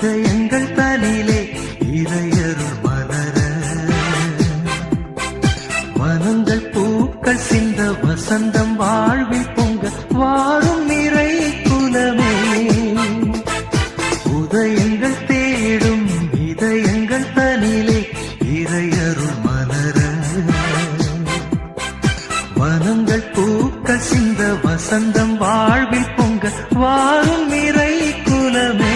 இதயங்கள் தனிலே இறையருள் மலர மனங்கள் பூக்கள் சிந்த வசந்தம் வாழ்வில் பொங்க வாரும் நிறை குலமே உதயங்கள் தேடும் இதயங்கள் தனிலே இறையருள் மலர மனங்கள் பூக்கள் சிந்த வசந்தம் வாழ்வில் பொங்க வாரும் நிறை குலமே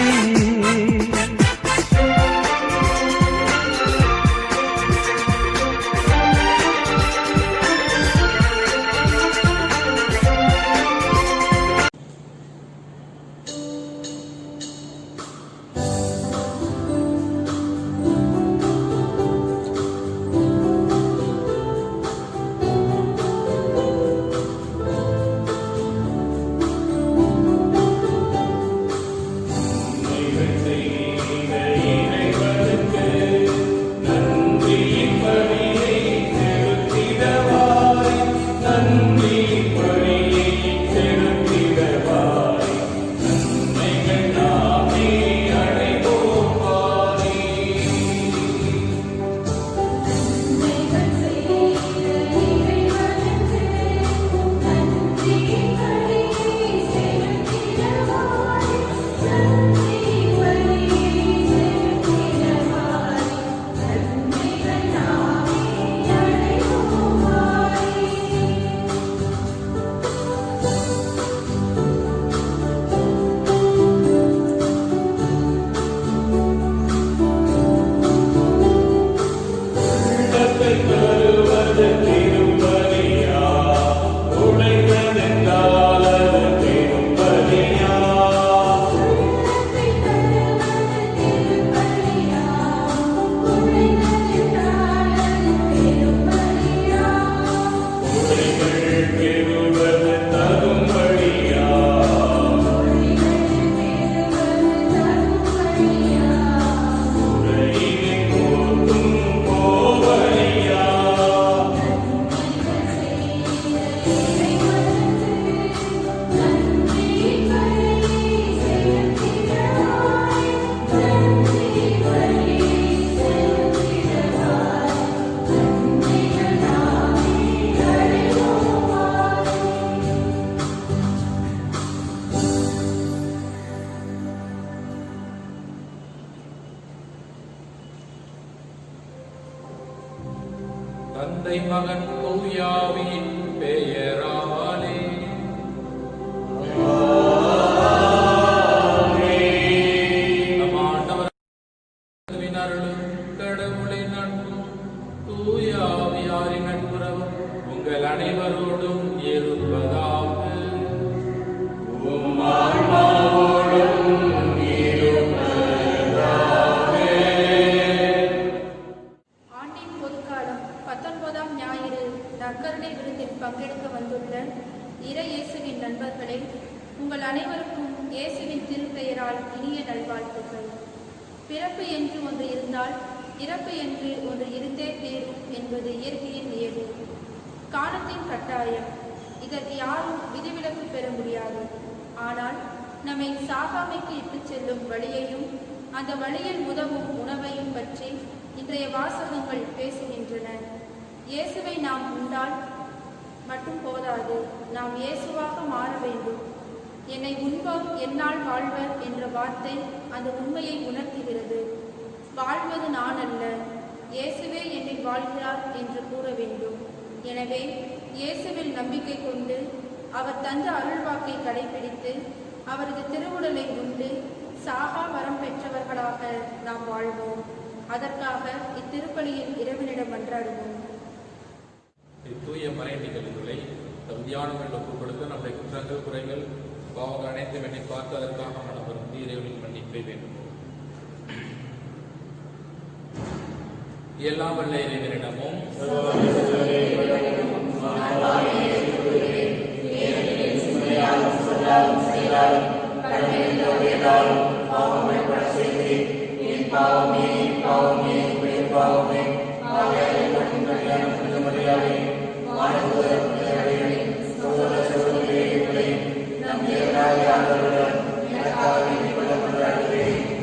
தந்தை மகன் தூயாவின் பெயராலே நம் ஆண்டவரின் அருளும் கடவுளின் அன்பும் தூயாவியாரின் நட்புறவும் உங்கள் அனைவரோடும் இருப்பதாக. நற்கருணை விருந்தில் பங்கெடுக்க வந்துள்ள இறை இயேசுவின் நண்பர்களே, உங்கள் அனைவருக்கும் இயேசுவின் திருப்பெயரால் இனிய நல்வாழ்த்துக்கள். பிறப்பு என்று ஒன்று இருந்தால் இறப்பு என்று ஒன்று இருந்தே தீரும் என்பது இயற்கையின் நியதி, காலத்தின் கட்டாயம். இதற்கு யாரும் விதிவிலக்கு பெற முடியாது. ஆனால் நம்மை சாகாமைக்கு இட்டுச் செல்லும் வழியையும் அந்த வழியில் உதவும் உணவையும் பற்றி இன்றைய வாசகங்கள் பேசுகின்றன. இயேசுவை நாம் உண்டால் மட்டும் போதாது, நாம் இயேசுவாக மாற வேண்டும். என்னை உண்போர் என்னால் வாழ்வர் என்ற வார்த்தை அந்த உண்மையை உணர்த்துகிறது. வாழ்வது நான் அல்ல, இயேசுவே என்னை வாழ்கிறார் என்று கூற வேண்டும். எனவே இயேசுவில் நம்பிக்கை கொண்டு அவர் தந்த அருள்வாக்கை கடைபிடித்து அவரது திருவுடலை உண்டு சாகா வரம் பெற்றவர்களாக நாம் வாழ்வோம். அதற்காக இத்திருப்பலியில் இறைவனிடம் மன்றாடுவோம். தூய மறைநீகளை தியானங்கள் ஒப்புக் கொடுத்து நம்முடைய குற்றங்கள் குறைகள் பாவங்கள் அனைத்து எண்ணி பார்த்து அதற்காக மனப்பரும் இறைவனின் மன்னிப்பை வேண்டும். எல்லாம் வல்ல இறைவனிடமும்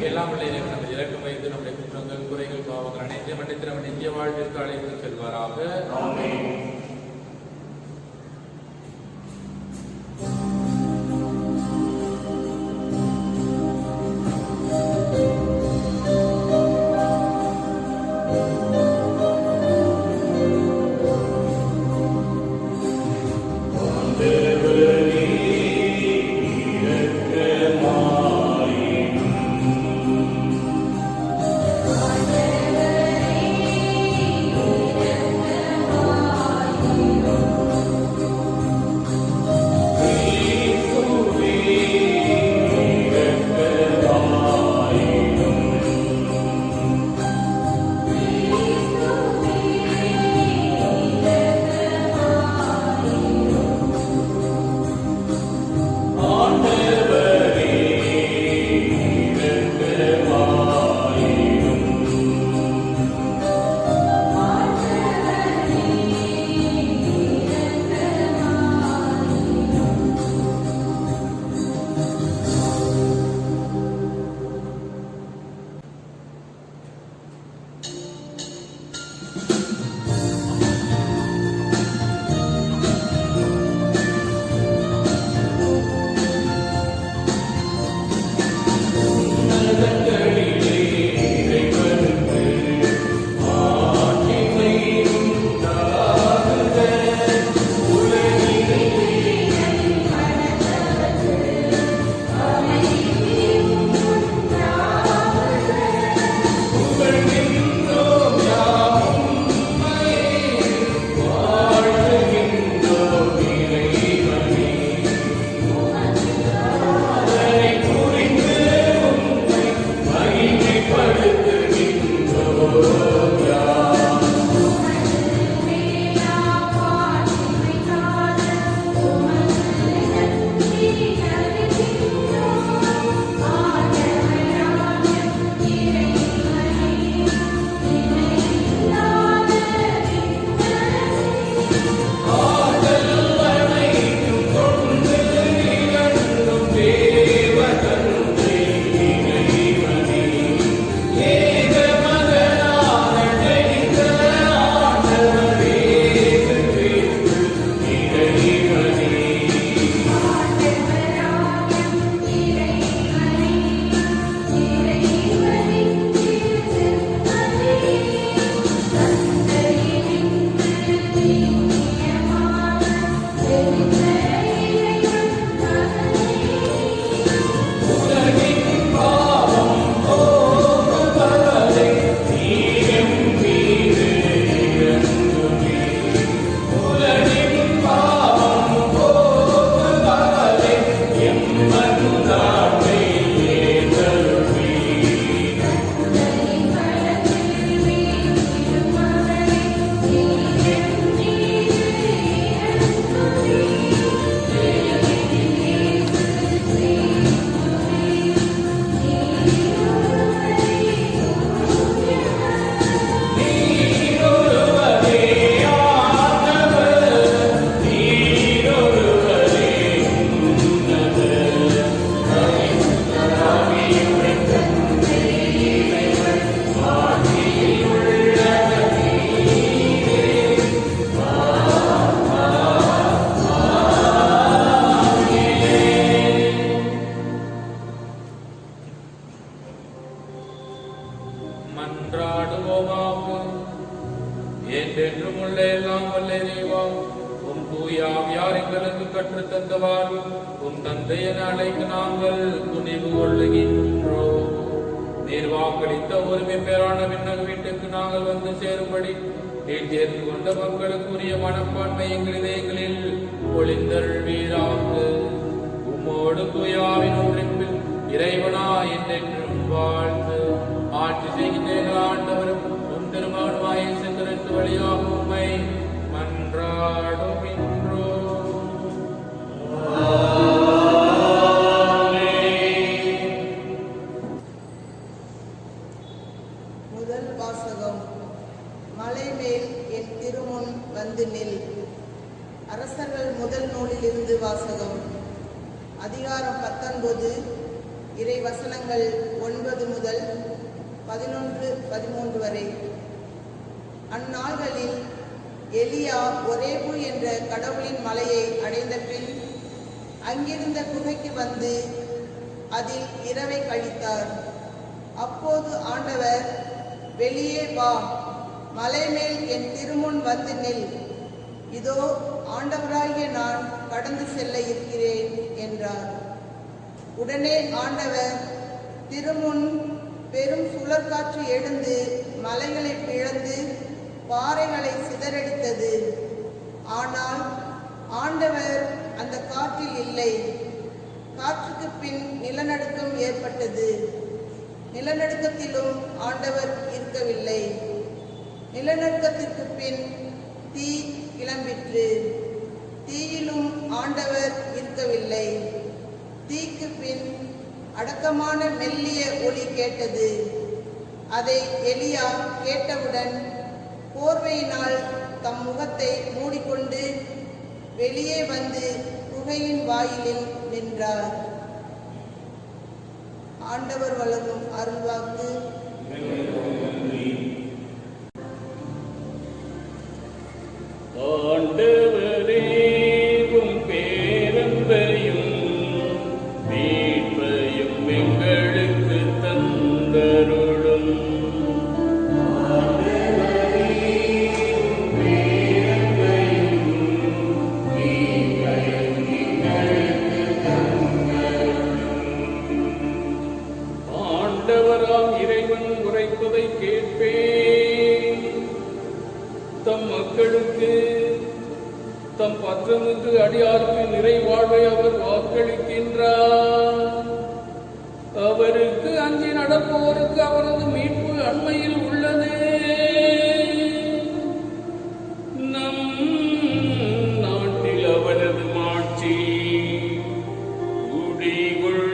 எல்லாம் எல்லாம் உள்ள இறைவன் நம்மை இறக்கம் வைத்து நம்முடைய குற்றங்கள் குறைகள் பாவங்கள் அனைத்தையும் மன்னித்து நம்ம நித்திய வாழ்விற்கு அழைத்து செல்வாராக. மன்றாடுவோமாக. என்றென்றும் உள்ள எல்லாம் வல்ல இறைவா, உம் தூயாவியார் எங்களுக்கு கற்றுத்தந்தவாறு உம் தந்தையன் அழைக்கு நாங்கள் துணிவு கொள்ளுகின்றோம். நீர் வாக்களித்த உரிமை பெறான விண்ணக வீட்டுக்கு நாங்கள் வந்து சேரும்படி நீர் தேர்ந்து கொண்ட மக்களுக்குரிய மனப்பான்மை எங்கள் இதயங்களில் ஒளிந்தருள்வீராக. உம்மோடு தூயாவின் ஒன்றிப்பில் இறைவனா என்றென்றும் வாழ்ந்து ஆட்சி செய்கின்ற ஆண்டவரும் உம் திருமகனுமாய் இயேசு கிறிஸ்து வழியாக உம்மை மன்றாடுகின்றோம். முதல் வாசகம். மலை மேல் என் திருமுன் வந்து நில். அரசர்கள் முதல் நூலிலிருந்து வாசகம். அதிகாரம் 19, இறை வசனங்கள் 9 முதல் அந்நாள்களில் எலியா ஒரேபு என்ற கடவுளின் மலையை அடைந்த பின் அங்கிருந்த குகைக்கு வந்து அதில் இரவை கழித்தார். அப்போது ஆண்டவர், வெளியே வா, மலை மேல் என் திருமுன் வந்து நில், இதோ ஆண்டவராகிய நான் கடந்து செல்ல இருக்கிறேன் என்றார். உடனே ஆண்டவர் திருமுன் பெரும் சுழற்காற்று எழுந்து மலைகளை பிளந்து பாறைகளை சிதறடித்தது. ஆனால் ஆண்டவர் அந்த காற்றில் இல்லை. காற்றுக்கு பின் நிலநடுக்கம் ஏற்பட்டது. நிலநடுக்கத்திலும் ஆண்டவர் இருக்கவில்லை. நிலநடுக்கத்திற்கு பின் தீ கிளம்பிற்று. தீயிலும் ஆண்டவர் இருக்கவில்லை. தீக்கு பின் அடக்கமான மெல்லிய ஒலி கேட்டது. அதை எலியா கேட்டவுடன் போர்வையினால் தம் முகத்தை மூடிக்கொண்டு வெளியே வந்து குகையின் வாயிலில் நின்றார். ஆண்டவர் வழங்கும் அருள்வாக்கு. ஆண்டவரே, உம் பேரன்பையும் மீட்பையும் எங்களுக்கு தந்தருளும். ஆண்டவராம் இறைவன் உரைப்பதை கேட்பேன். தம் மக்களுக்கு தம் பற்றமிகு அடியாருக்கு நிறைவாழ்வை அவர் வாக்களிக்கின்றார். அவருக்கு அஞ்சி நடப்போருக்கு அவரது மீட்பு அண்மையில் உள்ளது. நம் நாட்டில் அவரது மாட்சி குடிகொள்ளும்.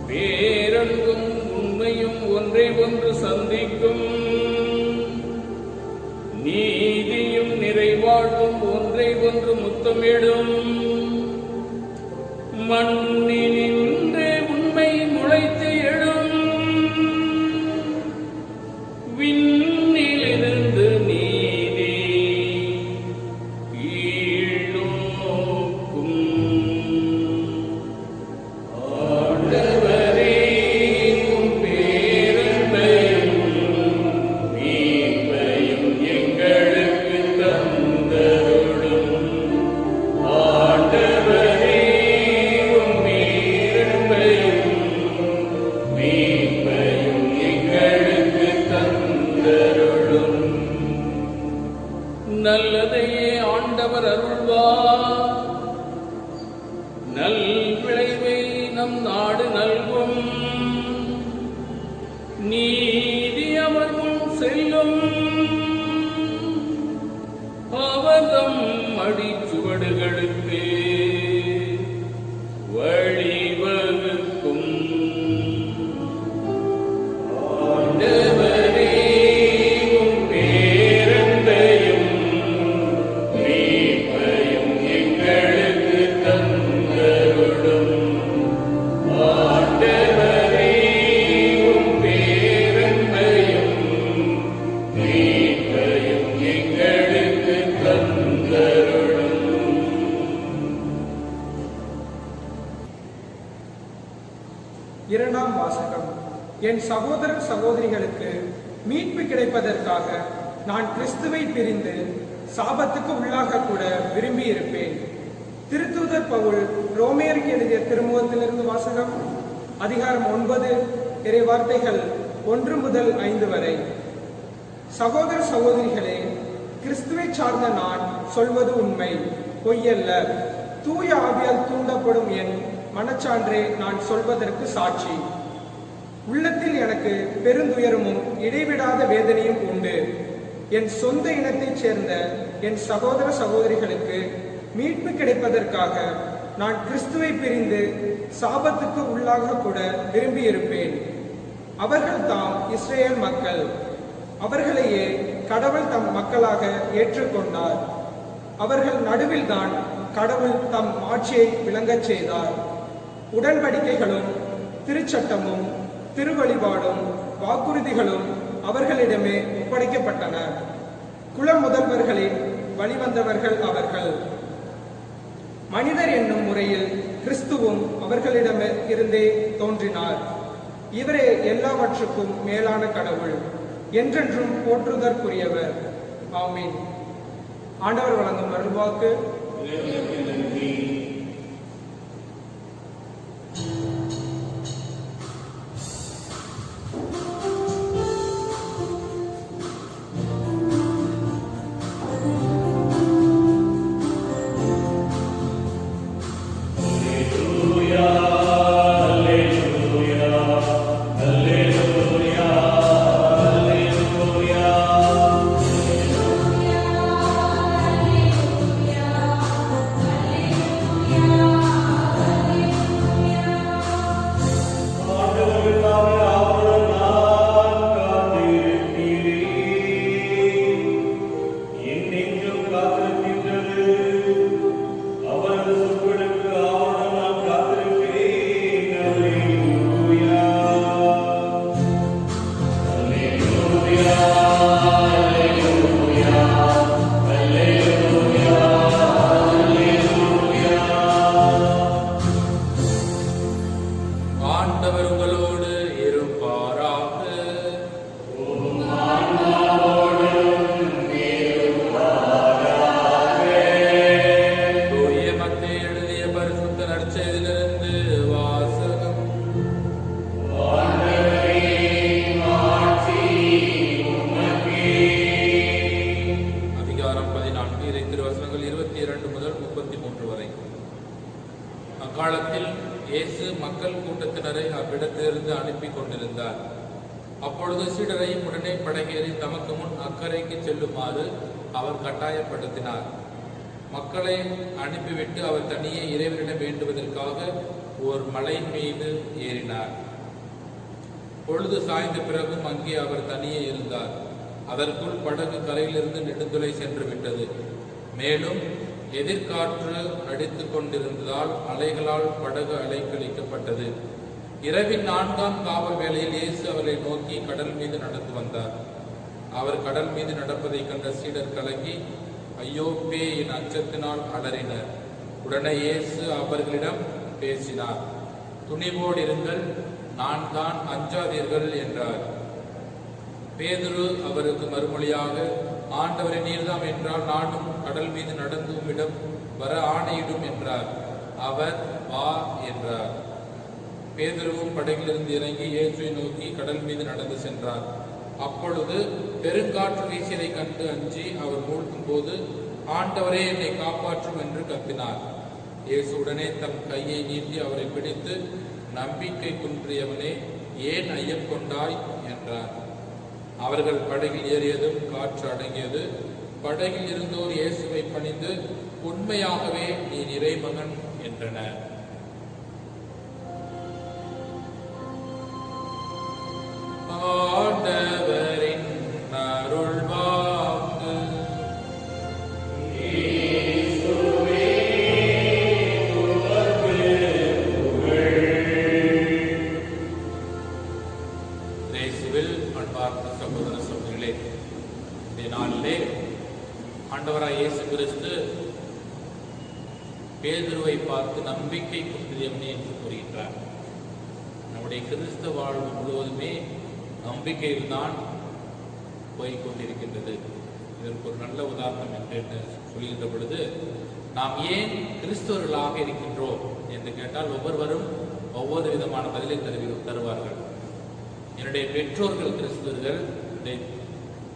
பேரன்பும் உண்மையும் ஒன்றை ஒன்று சந்திக்கும். நீதியும் நிறைவாழ்வும் ஒன்றை ஒன்று முத்தமிடும். மண்ணினின்றே உண்மை முளைத்து எழும். விண்ணிலிருந்து நீதி கீழ்நோக்கும். ஆண்டவரே, உம் பேரன்பையும் மீட்பையும் எங்களுக்கு தந்தருளும். ஆண்டவரே, உம் பேரன்பையும் மீட்பையும் எங்களுக்கு தந்தருளும். நல்லதையே ஆண்டவர் அருள்வார். நல் விளைவை நம் நாடு நல்கும். நீதி அவர் முன் செல்லும். அவர் தம் அடிச்சுவடுகளுக்கு வழிவகுக்கும். ஆண்டவரே, உம் பேரன்பையும் மீட்பையும் எங்களுக்கு தந்தருளும். ஆண்டவரே, உம் பேரன்பையும் மீட்பையும் எங்களுக்கு தந்தருளும். இரண்டாம் வாசகம். என் சகோதர சகோதரிகளுக்கு மீட்பு கிடைப்பதற்காக நான் கிறிஸ்துவை பிரிந்து சாபத்துக்கு உள்ளாக கூட விரும்பி இருப்பேன். திருத்தூதர் பவுல் ரோமேயருக்கு எழுதிய திருமுகத்திலிருந்து வாசகம். அதிகாரம் 9, இறை வார்த்தைகள் 1 முதல் 5 வரை. சகோதர சகோதரிகளே, கிறிஸ்துவை சார்ந்த நான் சொல்வது உண்மை, பொய்யல்ல. தூய ஆவியால் தூண்டப்படும் என் மனச்சான்றே நான் சொல்வதற்கு சாட்சி. உள்ளத்தில் எனக்கு பெருந்துயரமும் இடைவிடாத வேதனையும் உண்டு. என் சொந்த இனத்தைச் சேர்ந்த என் சகோதர சகோதரிகளுக்கு மீட்பு கிடைப்பதற்காக நான் கிறிஸ்துவை பிரிந்து சாபத்துக்கு உள்ளாக கூட விரும்பியிருப்பேன். அவர்கள் தாம் இஸ்ரேல் மக்கள். அவர்களையே கடவுள் தம் மக்களாக ஏற்றுக்கொண்டார். அவர்கள் நடுவில்தான் கடவுள் தம் ஆட்சியை விளங்கச் செய்தார். உடன்படிக்கைகளும் திருச்சட்டமும் திருவழிபாடும் வாக்குறுதிகளும் அவர்களிடமே ஒப்படைக்கப்பட்டன. குல முதல்வர்களின் வழிவந்தவர்கள் அவர்கள். மனிதர் என்னும் முறையில் கிறிஸ்துவும் அவர்களிடம் இருந்தே தோன்றினார். இவரே எல்லாவற்றுக்கும் மேலான கடவுள், என்றென்றும் போற்றுதற்குரியவர். ஆமீன். ஆண்டவர் வழங்கும் அருள்வாக்கு. அக்காலத்தில் இயேசு மக்கள் கூட்டத்தினரை அவ்விடத்திலிருந்து அனுப்பி கொண்டிருந்தார். அப்பொழுது சீடரையும் உடனே படகேறி தமக்கு முன் அக்கறைக்கு செல்லுமாறு அவர் கட்டாயப்படுத்தினார். மக்களை அனுப்பிவிட்டு அவர் தனியே இறைவனிடம் வேண்டுவதற்காக ஓர் மலை மீது ஏறினார். பொழுது சாய்ந்த பிறகும் அங்கே அவர் தனியே இருந்தார். அதற்குள் படகு கரையிலிருந்து நெடுந்துளை சென்று விட்டது. மேலும் எதிர்காற்று அடித்து கொண்டிருந்ததால் அலைகளால் படகு அலைக்கழிக்கப்பட்டது. இரவின் 4ஆம் காவல் வேளையில் இயேசு அவரை நோக்கி கடல் மீது நடந்து வந்தார். அவர் கடல் மீது நடப்பதை கண்ட சீடர் கலங்கி ஐயோ பேயின் அச்சத்தினால் அலறினர். உடனே இயேசு அவர்களிடம் பேசினார். துணிவோடு இருங்கள், நான் தான், அஞ்சாதீர்கள் என்றார். பேதுரு அவருக்கு மறுமொழியாக, ஆண்டவரை நீர்தாம் என்றால் நானும் கடல் மீது நடந்து உம்மிடம் வர ஆணையிடும் என்றார். அவர் வா என்றார். பேதுருவும் படகிலிருந்து இறங்கி இயேசுவை நோக்கி கடல் மீது நடந்து சென்றார். அப்பொழுது பெருங்காற்று வீசியதை கண்டு அஞ்சி அவர் மூழ்கும் போது, ஆண்டவரே என்னை காப்பாற்றும் என்று கத்தினார். இயேசு உடனே தம் கையை நீட்டி அவரை பிடித்து, நம்பிக்கை குன்றியவனே, ஏன் ஐயம் கொண்டாய் என்றார். அவர்கள் படகில் ஏறியதும் காற்று அடங்கியது. படகில் இருந்தோர் இயேசுவை பணிந்து, உண்மையாகவே நீ இறைமகன் என்றனர். ஆண்டவரின் அருள்வாக்கு. இயேசுவில் அன்பார்ந்த சகோதர சகோதரிகளே, இந்த நாளிலே ஆண்டவராய் இயேசு கிறிஸ்து பேதுருவை பார்த்து நம்பிக்கை குன்றியவனே என்று கூறுகின்றார். நம்முடைய கிறிஸ்தவ வாழ்வு முழுவதுமே நம்பிக்கையில் தான் போய்கொண்டிருக்கின்றது. இதற்கு ஒரு நல்ல உதாரணம் என்று சொல்கின்ற பொழுது, நாம் ஏன் கிறிஸ்தவர்களாக இருக்கின்றோம் என்று கேட்டால் ஒவ்வொருவரும் ஒவ்வொரு விதமான பதிலை தருவார்கள். என்னுடைய பெற்றோர்கள் கிறிஸ்தவர்கள்,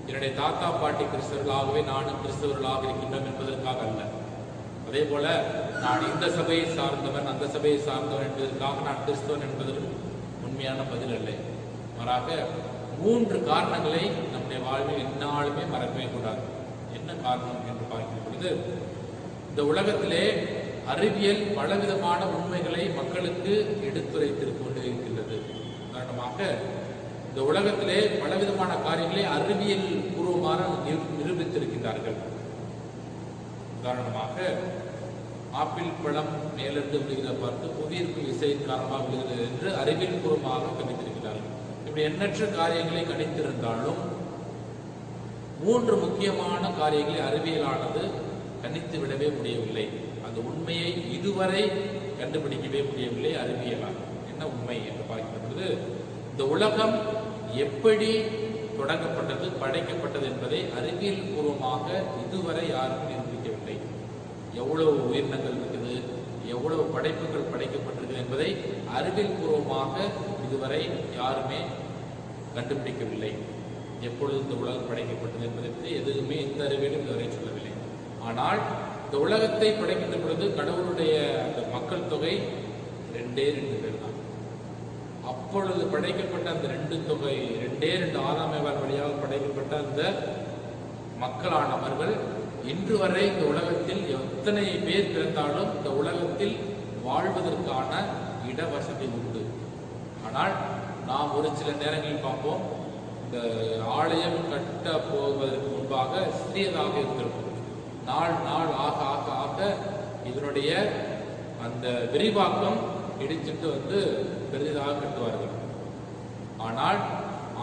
என்னுடைய தாத்தா பாட்டி கிறிஸ்தவர்களாகவே நானும் கிறிஸ்தவர்களாக இருக்கின்றோம் என்பதற்காக அல்ல. அதே போல நான் இந்த சபையை சார்ந்தவன் அந்த சபையை சார்ந்தவன் என்பதற்காக நான் கிறிஸ்தவன் என்பதற்கு உண்மையான பதில் அல்ல. மாறாக 3 காரணங்களை நம்முடைய வாழ்வில் எந்நாளுமே மறக்கவே கூடாது. என்ன காரணம் என்று பார்க்கும் பொழுது, இந்த உலகத்திலே அறிவியல் பலவிதமான உண்மைகளை மக்களுக்கு எடுத்துரைத்துக் கொண்டிருக்கின்றது. காரணமாக இந்த உலகத்திலே பலவிதமான காரியங்களை அறிவியல் பூர்வமாக நிரூபித்திருக்கின்றார்கள். உதாரணமாக ஆப்பிள் பழம் மேலிருந்து விழுகிறத பார்த்து புவியீர்ப்பு விசையின் காரணமாக விழுகிறது என்று அறிவியல் பூர்வமாக கணித்திருக்கிறார்கள். இப்படி எண்ணற்ற காரியங்களை கணித்திருந்தாலும் 3 முக்கியமான காரியங்களை அறிவியலானது கணித்து விடவே முடியவில்லை. அந்த உண்மையை இதுவரை கண்டுபிடிக்கவே முடியவில்லை அறிவியலால். என்ன உண்மை என்று பார்க்கிற பொழுது, இந்த உலகம் எப்படி தொடங்கப்பட்டது, படைக்கப்பட்டது என்பதை அறிவியல் பூர்வமாக இதுவரை யாரும் நிரூபிக்கவில்லை. எவ்வளவு உயிரினங்கள் இருக்குது, எவ்வளவு படைப்புகள் படைக்கப்பட்டிருக்கிறது என்பதை அறிவியல் பூர்வமாக இதுவரை யாருமே கண்டுபிடிக்கவில்லை. எப்பொழுது இந்த உலகம் படைக்கப்பட்டது என்பதை பற்றி எதுவுமே இந்த அறிவியலும் இதுவரை சொல்லவில்லை. ஆனால் இந்த உலகத்தை படைக்கின்ற பொழுது கடவுளுடைய அந்த மக்கள் தொகை 2 பேர் தான். அப்பொழுது படைக்கப்பட்ட அந்த 2 ஆதாமேவாள் வழியாக படைக்கப்பட்ட அந்த மக்களானவர்கள் இன்று வரை இந்த உலகத்தில் எத்தனை பேர் பிறந்தாலும் இந்த உலகத்தில் வாழ்வதற்கான இடவசதி உண்டு. ஆனால் நாம் ஒரு சில நேரங்களில் பார்ப்போம், இந்த ஆலயம் கட்ட போவதற்கு முன்பாக சிறியதாக இருந்திருக்கும். நாள் ஆக ஆக ஆக இதனுடைய அந்த விரிவாக்கம் இடிச்சுட்டு பெரிதாக கட்டுவார்கள். ஆனால்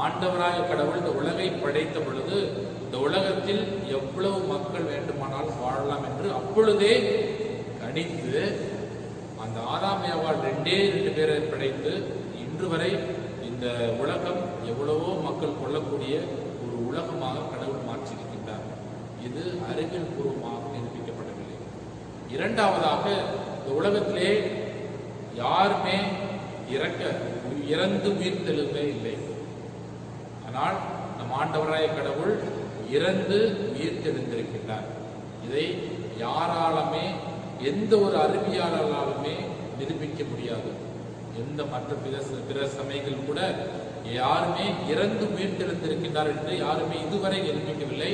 ஆண்டவராய கடவுள் இந்த உலகை படைத்த பொழுது இந்த உலகத்தில் எவ்வளவு மக்கள் வேண்டுமானாலும் வாழலாம் என்று அப்பொழுதே கணித்து அந்த ஆதாம் ஏவாள் 2 பேரை படைத்து இன்று வரை இந்த உலகம் எவ்வளவோ மக்கள் கொள்ளக்கூடிய ஒரு உலகமாக கடவுள் மாற்றியிருக்கின்றார். இது அறிவியல் பூர்வமாக நிரூபிக்கப்படவில்லை. இரண்டாவதாக, இந்த உலகத்திலே யாருமே இறந்து உயிர் தெழுவே இல்லை. ஆனால் நம் ஆண்டவராய கடவுள் இறந்து உயிர் தெழுந்திருக்கின்றார். இதை யாராலுமே, எந்த ஒரு அறிவியலாலுமே நிரூபிக்க முடியாது. எந்த மற்ற பிற சமயங்கள் கூட யாருமே இறந்து உயிர் தெழுந்திருக்கின்றார் என்று யாருமே இதுவரை நிரூபிக்கவில்லை.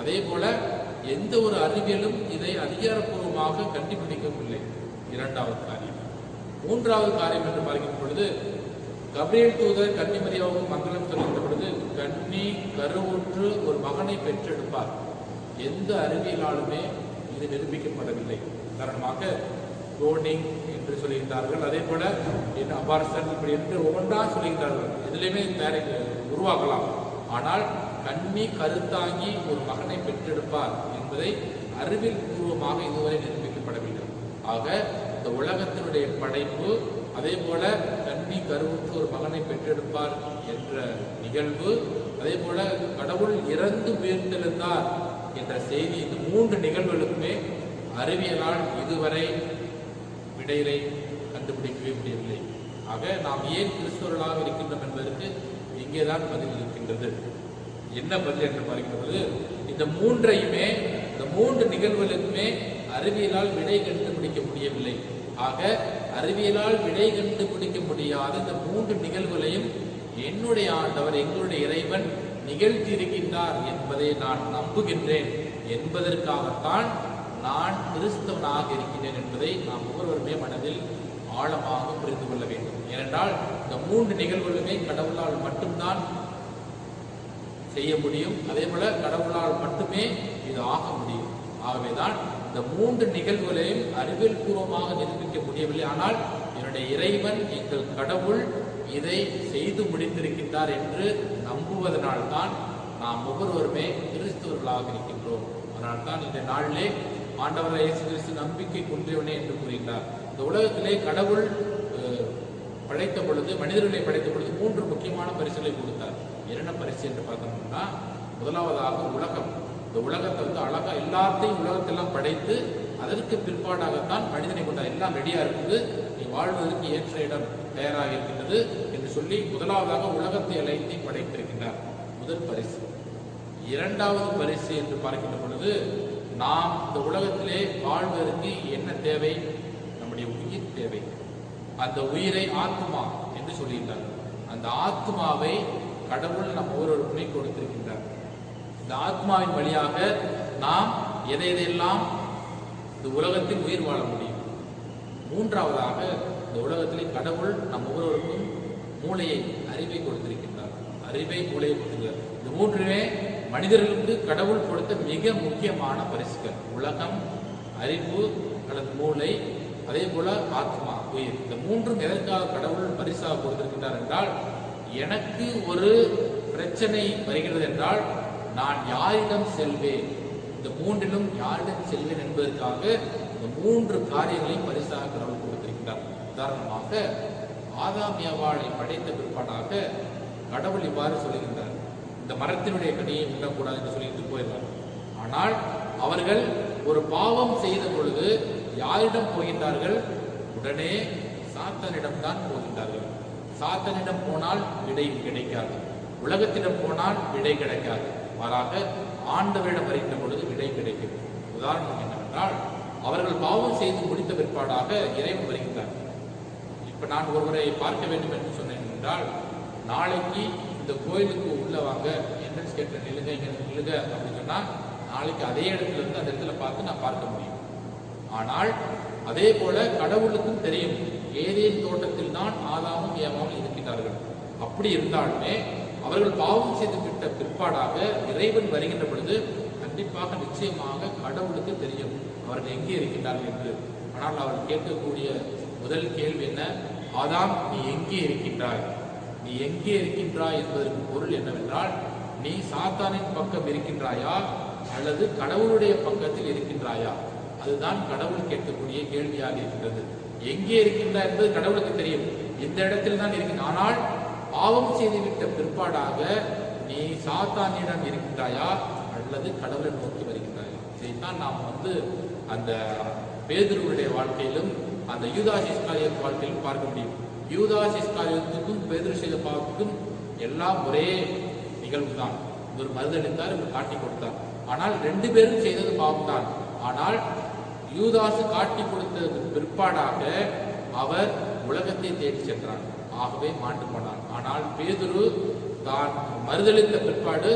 அதே போல எந்த ஒரு அறிவியலும் இதை அதிகாரப்பூர்வமாக கண்டுபிடிக்கவில்லை. இரண்டாவது காரியம். மூன்றாவது காரியம் என்று பார்க்கின்ற பொழுது, கபிரியேல் தூதர் கன்னிமரியாவுக்கு மங்களம் சொல்கின்ற பொழுது கன்னி கருவுற்று ஒரு மகனை பெற்றெடுப்பார். எந்த அறிவியலாலுமே இது நிரூபிக்கப்படவில்லை. காரணமாக குளோனிங் என்று சொல்கின்றார்கள், அதே போல அபார்சன் இப்படி என்று ஒவ்வொன்றா சொல்கின்றார்கள். எதிலுமே உருவாக்கலாம். ஆனால் கன்னி கருத்தாங்கி ஒரு மகனை பெற்றெடுப்பார் என்பதை அறிவியல் பூர்வமாக இதுவரை நிரூபிக்கப்படவில்லை. ஆக இந்த உலகத்தினுடைய படைப்பு, அதே போல கன்னி கருவுற்று ஒரு மகனை பெற்றெடுப்பார் என்ற நிகழ்வு, அதே போல கடவுள் இறந்து உயிர்த்தெழுந்தார் என்ற செய்தி, இந்த 3 நிகழ்வுகளுக்குமே அறிவியலால் இதுவரை விடையை கண்டுபிடிக்கவே முடியவில்லை. ஆக நாம் ஏன் கிறிஸ்தவர்களாக இருக்கின்றோம் என்பதற்கு இங்கேதான் பதில் இருக்கின்றது. என்ன பதில் என்று பார்க்கிறது, இந்த 3 நிகழ்வுகளுக்குமே அறிவியலால் விடை கண்டுபிடிக்க முடியவில்லை. ஆக அறிவியலால் விடை கண்டுபிடிக்க முடியாத இந்த 3 நிகழ்வுகளையும் என்னுடைய ஆண்டவர், எங்களுடைய இறைவன் நிகழ்த்தியிருக்கின்றார் என்பதை நான் நம்புகின்றேன் என்பதற்காகத்தான் நான் கிறிஸ்தவனாக இருக்கின்றேன் என்பதை நாம் ஒவ்வொருவருமே மனதில் ஆழமாக புரிந்து கொள்ள வேண்டும். ஏனென்றால் இந்த 3 நிகழ்வுகளுமே கடவுளால் மட்டும்தான் செய்ய முடியும். அதே போல கடவுளால் மட்டுமே இது ஆக முடியும். ஆகவேதான் இந்த 3 நிகழ்வுகளையும் அறிவியல் பூர்வமாக நிரூபிக்க முடியவில்லை. ஆனால் என்னுடைய இறைவன், எங்கள் கடவுள் இதை செய்து முடித்திருக்கின்றார் என்று நம்புவதனால்தான் நாம் ஒவ்வொருவருமே கிறிஸ்தவர்களாக இருக்கின்றோம். அதனால்தான் இந்த நாளிலே ஆண்டவர் இயேசு கிறிஸ்து நம்பிக்கை குன்றியவனே என்று கூறுகின்றார். இந்த உலகத்திலே கடவுள் படைத்த பொழுது, மனிதர்களை படைத்த பொழுது 3 முக்கியமான பரிசுகளை கொடுத்தார். என்ன பரிசு என்று பார்த்தோம்னா, முதலாவதாக உலகம். இந்த உலகத்தை அழகா எல்லாத்தையும் உலகத்தெல்லாம் படைத்து அதற்கு பிற்பாடாகத்தான் மனிதனை கொண்டார். எல்லாம் ரெடியா இருக்குது, நீ வாழ்வதற்கு ஏற்ற இடம் தயாராக இருக்கின்றது என்று சொல்லி முதலாவதாக உலகத்தை அழைத்து படைத்திருக்கின்றார். முதல் பரிசு. இரண்டாவது பரிசு என்று பார்க்கின்ற பொழுது, நாம் இந்த உலகத்திலே வாழ்வதற்கு என்ன தேவை? நம்முடைய உயிர் தேவை. அந்த உயிரை ஆத்மா என்று சொல்கின்றார். அந்த ஆத்மாவை கடவுள் நம் ஒவ்வொருவருக்குமே கொடுத்திருக்கின்றார். இந்த ஆத்மாவின் வழியாக நாம் எதையெல்லாம் இந்த உலகத்தில் உயிர் வாழ முடியும். மூன்றாவதாக இந்த உலகத்திலே கடவுள் நம் ஒவ்வொருவருக்கும் மூளையை, அறிவை கொடுத்திருக்கின்றார். அறிவை, மூளையை கொடுத்திருக்கிறார். இந்த மூன்றுமே மனிதர்களுக்கு கடவுள் கொடுத்த மிக முக்கியமான பரிசுகள். உலகம், அறிவு அல்லது மூளை, அதே போல ஆத்மா, உயிர். இந்த மூன்றும் எதற்காக கடவுள் பரிசாக கொடுத்திருக்கின்றார் என்றால், எனக்கு ஒரு பிரச்சனை வருகிறது என்றால் நான் யாரிடம் செல்வேன், இந்த மூன்றிலும் யாரிடம் செல்வேன் என்பதற்காக இந்த மூன்று காரியங்களையும் பரிசாக கடவுள் கொடுத்திருக்கிறார். உதாரணமாக ஆதாம் ஏவாளை படைத்த பிற்பாடாக கடவுள் இவ்வாறு சொல்லுகின்றார், இந்த மரத்தினுடைய கனியை உண்ணக்கூடாது என்று சொல்லிட்டு போயிடுவார். ஆனால் அவர்கள் ஒரு பாவம் செய்த பொழுது யாரிடம் போகின்றார்கள்? உடனே சாத்தானிடம் தான் போகின்றார்கள். சாத்தானிடம் போனால் விடை கிடைக்காது, உலகத்திடம் போனால் விடை கிடைக்காது. மாறாக ஆண்டவரிடம் வருகின்ற பொழுது விடை கிடைக்கும். உதாரணம் என்னவென்றால், அவர்கள் பாவம் செய்து முடித்த பிற்பாடாக இறைவன் வருகின்றார். இப்ப நான் ஒருவரை பார்க்க வேண்டும் என்று சொன்னேன் என்றால், நாளைக்கு இந்த கோயிலுக்கு உள்ள வாங்க, என்ட்ரன்ஸ் கேட்ட நிலுங்க, இங்க நிலுங்க அப்படின்னு சொன்னா நாளைக்கு அதே இடத்துல இருந்து அந்த இடத்துல பார்த்து நான் பார்க்க முடியும். ஆனால் அதே போல கடவுளுக்கும் தெரியும், ஏதேன் தோட்டத்தில் தான் ஆதாமும் ஏவாமும் இருக்கின்றார்கள். அப்படி இருந்தாலுமே அவர்கள் பாவம் செய்து விட்ட பிற்பாடாக இறைவன் வருகின்ற பொழுது கண்டிப்பாக நிச்சயமாக கடவுளுக்கு தெரியும் அவர்கள் எங்கே இருக்கின்றார்கள் என்று. ஆனால் அவர் கேட்கக்கூடிய முதல் கேள்வி என்ன? ஆதாம், நீ எங்கே இருக்கின்றாய்? நீ எங்கே இருக்கின்றாய் என்பதற்கு பொருள் என்னவென்றால், நீ சாத்தானின் பக்கம் இருக்கின்றாயா அல்லது கடவுளுடைய பக்கத்தில் இருக்கின்றாயா? அதுதான் கடவுள் கேட்கக்கூடிய கேள்வியாக இருக்கின்றது. எங்கே இருக்கின்றாய் என்பது கடவுளுக்கு தெரியும், இந்த இடத்தில் தான் இருக்கின்ற. ஆனால் பாவம் செய்துவிட்ட பிற்பாடாக நீ சாத்தானிடம் இருக்கின்றாயா அல்லது கடவுளை நோக்கி வருகின்றாயா? இதைத்தான் நாம் அந்த பேதுருவுடைய வாழ்க்கையிலும் அந்த யூதாஸ் இஸ்காரியோத் வாழ்க்கையிலும் பார்க்க முடியும். யூதாஸ் இஸ்காரியோத்துக்கும் பேதுரு செய்த பாவத்துக்கும் எல்லாம் ஒரே நிகழ்வு தான். ஒரு மறுதளித்தார், இவர் காட்டி கொடுத்தார். ஆனால் ரெண்டு பேரும் செய்தது பாவம் தான். ஆனால் யூதாசு காட்டி கொடுத்தது பிற்பாடாக அவர் உலகத்தை தேடி சென்றார், ஆகவே மாண்டு போனார். ஆனால் பேதுரு தான் மறுதளித்த பிற்பாடு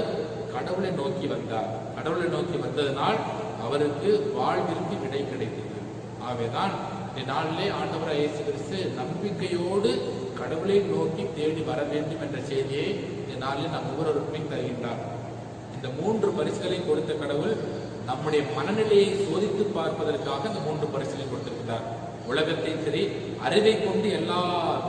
கடவுளை நோக்கி வந்தார். கடவுளை நோக்கி வந்ததனால் அவருக்கு வாழ்விற்கு விடை கிடைத்தது. ஆகவேதான் இந்நாளிலே ஆண்டவர் இயேசு கிறிஸ்து நம்பிக்கையோடு கடவுளை நோக்கி தேடி வர வேண்டும் என்ற செய்தியை இந்நாளில் நம் ஒவ்வொருவருக்குமே தருகின்றார். இந்த மூன்று பரிசுகளை கொடுத்த கடவுள் நம்முடைய மனநிலையை சோதித்து பார்ப்பதற்காக இந்த மூன்று பரிசுகளை கொடுத்திருக்கிறார். உலகத்தை சரி, அறிவை கொண்டு எல்லா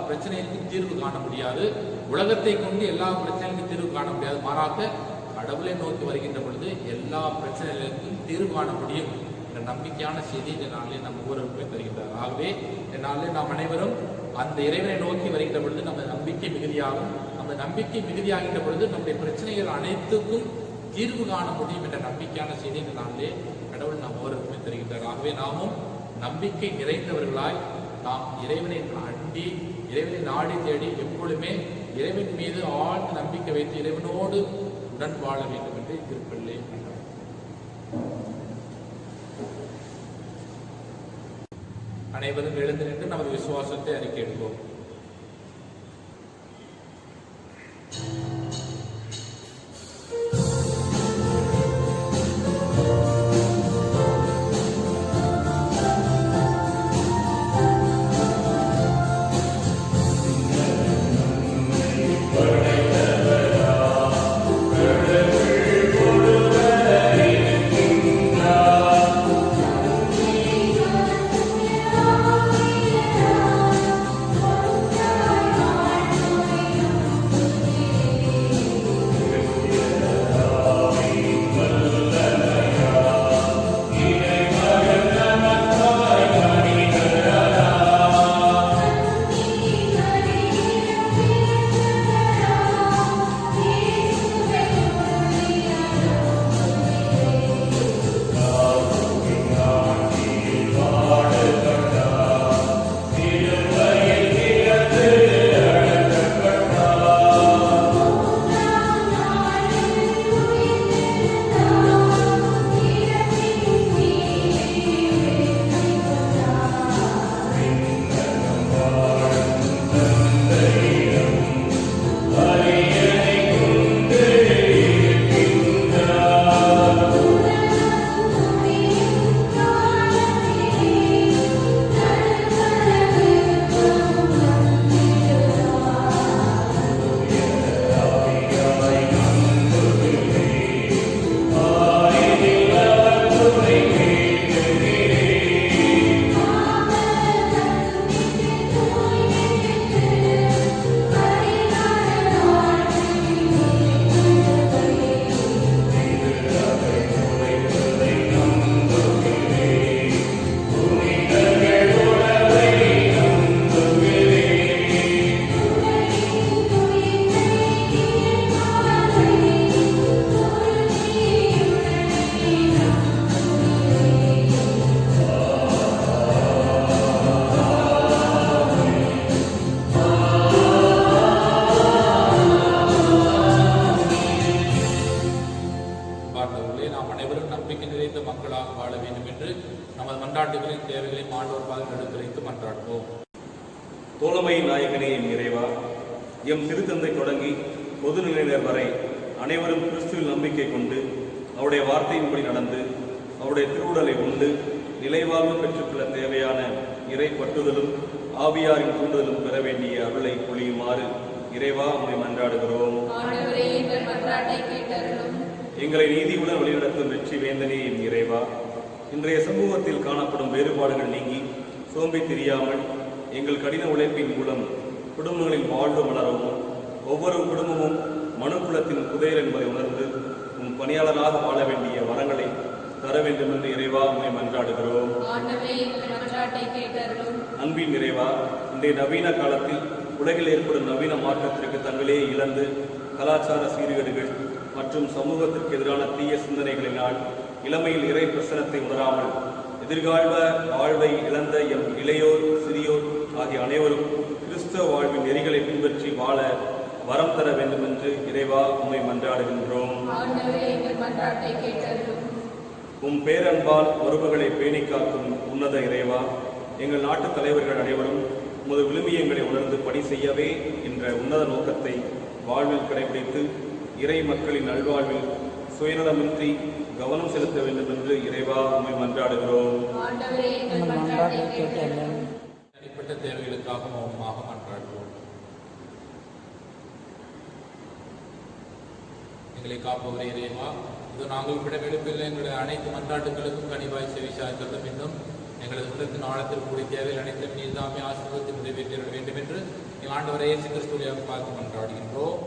பிரச்சனைகளுக்கும் தீர்வு காண முடியாது, உலகத்தை கொண்டு எல்லா பிரச்சனைகளுக்கும் தீர்வு காண முடியாது. மாறாக கடவுளை நோக்கி வருகின்ற பொழுது எல்லா பிரச்சனைகளுக்கும் தீர்வு காண முடியும் என்ற நம்பிக்கையான செய்தி இந்த நாளில் நம்ம ஒவ்வொருவருக்குமே தருகின்றார். ஆகவே இந்த நாளில் நாம் அனைவரும் அந்த இறைவனை நோக்கி வருகின்ற பொழுது நம்ம நம்பிக்கை மிகுதியாகும். நம்ம நம்பிக்கை மிகுதியாகின்ற பொழுது நம்முடைய பிரச்சனைகள் அனைத்துக்கும் தீர்வு காண முடியும் என்ற நம்பிக்கையான செய்தி இந்த நாளிலே கடவுள் நாம் ஒவ்வொருவருக்குமே தருகின்றார். ஆகவே நாமும் நம்பிக்கை நிறைந்தவர்களாய் நாம் இறைவனை அண்டி, இறைவனை நாடி தேடி எப்பொழுதுமே இறைவன் மீது ஆழ்ந்த நம்பிக்கை வைத்து இறைவனோடு உடன் வாழ வேண்டும் என்று திருப்பள்ளி அனைவரும் எழுந்து நின்று நமது விசுவாசத்தை அறிக்கை எடுப்போம். மக்களாக வாழ வேண்டும் என்று நமது மன்றாட்டுகளின் தேவைகளையும் ஆண்டவர் பாதம் எடுத்துரைத்து மன்றாடுவோம். தோழமையின் நாயகனே என் இறைவா, எம் திருத்தந்தை தொடங்கி பொதுநிலையினர் வரை அனைவரும் கிறிஸ்துவில் நம்பிக்கை கொண்டு அவருடைய வார்த்தையின்படி நடந்து அவருடைய திருவுடலை உண்டு நிலைவாழ்வு பெற்றுக்கொள்ள தேவையான இறை பற்றுதலும் ஆவியாரின் தூண்டுதலும் பெற வேண்டிய அருளை பொழியுமாறு இறைவா உம்மை மன்றாடுகிறோம். எங்களை நீதியுடன் வழிநடத்தும் வெற்றி வேந்தனே என் இறைவா, இன்றைய சமூகத்தில் காணப்படும் வேறுபாடுகள் நீங்கி சோம்பி தெரியாமல் எங்கள் கடின உழைப்பின் மூலம் குடும்பங்களின் வாழ்வு மலரவும் ஒவ்வொரு குடும்பமும் மனுக்குலத்தின் புதையல் என்பதை உணர்ந்து உம் பணியாளராக வாழ வேண்டிய வரங்களை தர வேண்டும் என்று இறைவா உம்மை மன்றாடுகிறோம். அன்பின் இறைவா, இன்றைய நவீன காலத்தில் உலகில் ஏற்படும் நவீன மாற்றத்திற்கு தங்களே இழந்து கலாச்சார சீர்கேடுகள் மற்றும் சமூகத்திற்கு எதிரான தீய சிந்தனைகளினால் இளமையில் இறை பிரசனத்தை உணராமல் எதிர்கால வாழ்வை இழந்த எம் இளையோர் சிறியோர் ஆகிய அனைவரும் கிறிஸ்தவ வாழ்வின் நெறிகளை பின்பற்றி வாழ வரம் தர வேண்டும் என்று இறைவா உம்மை மன்றாடுகின்றோம். உம் பேரன்பால் உறவுகளை பேணி காக்கும் உன்னத இறைவா, எங்கள் நாட்டு தலைவர்கள் அனைவரும் உமது விழுமியங்களை உணர்ந்து பணி செய்யவே என்ற உன்னத நோக்கத்தை வாழ்வில் கடைபிடித்து இறை மக்களின் நல்வாழ்வில் சுயநலமின்றி கவனம் செலுத்த வேண்டும் என்று இறைவா உம்மை மன்றாடுகிறோம். தனிப்பட்ட தேவைகளுக்காக மௌனமாக மன்றாடுவோம். எங்களை காப்பவரே இறைவா, இது நாங்கள் விட வெளுப்பில் எங்களுடைய அனைத்து மன்றாட்டுகளுக்கும் கனிவாய் செவிசாய்த்ததும் இன்னும் எங்களது உள்ளத்தின் ஆழத்தில் கூடிய தேவைகள் அனைத்தும் நீர்தாமே ஆசீர்வாதத்தை நிறைவேற்ற வேண்டும் என்று எங்கள் ஆண்டவரை இயேசு கிறிஸ்துவியாக பார்த்து மன்றாடுகின்றோம்.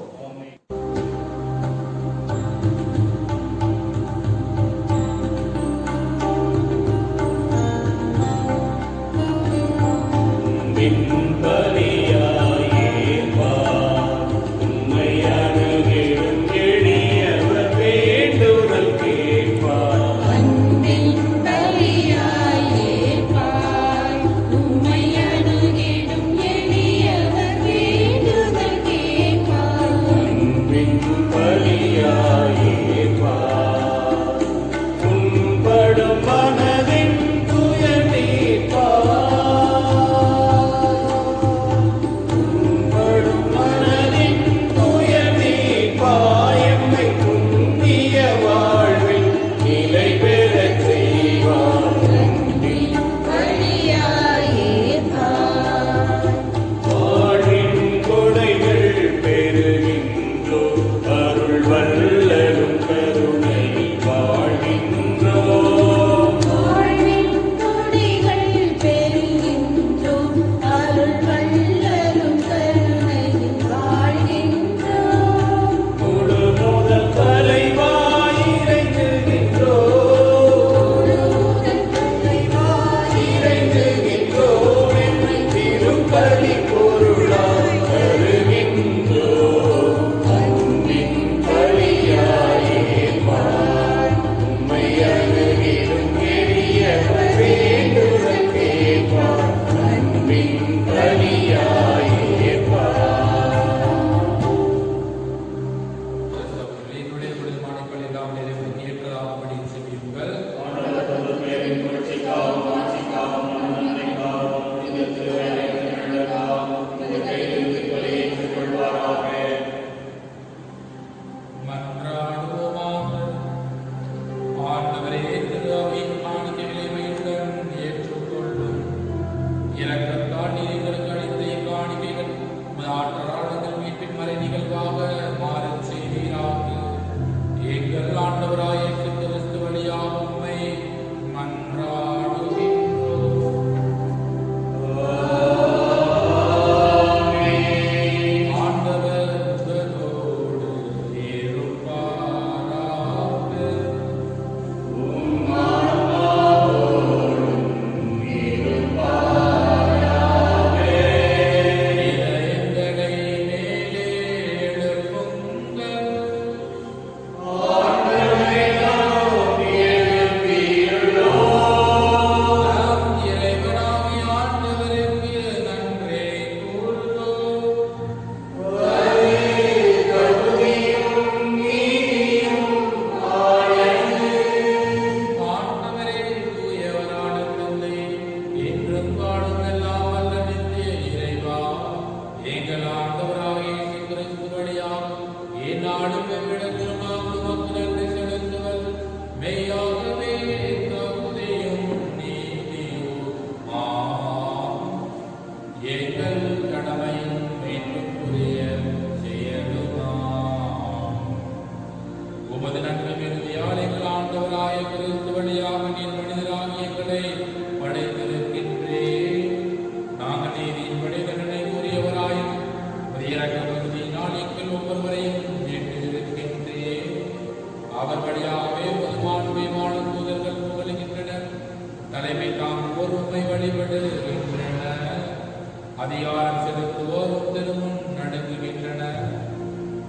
அதிகாரம் செலுத்துவோர் திருமுன் நடுங்குகின்றன.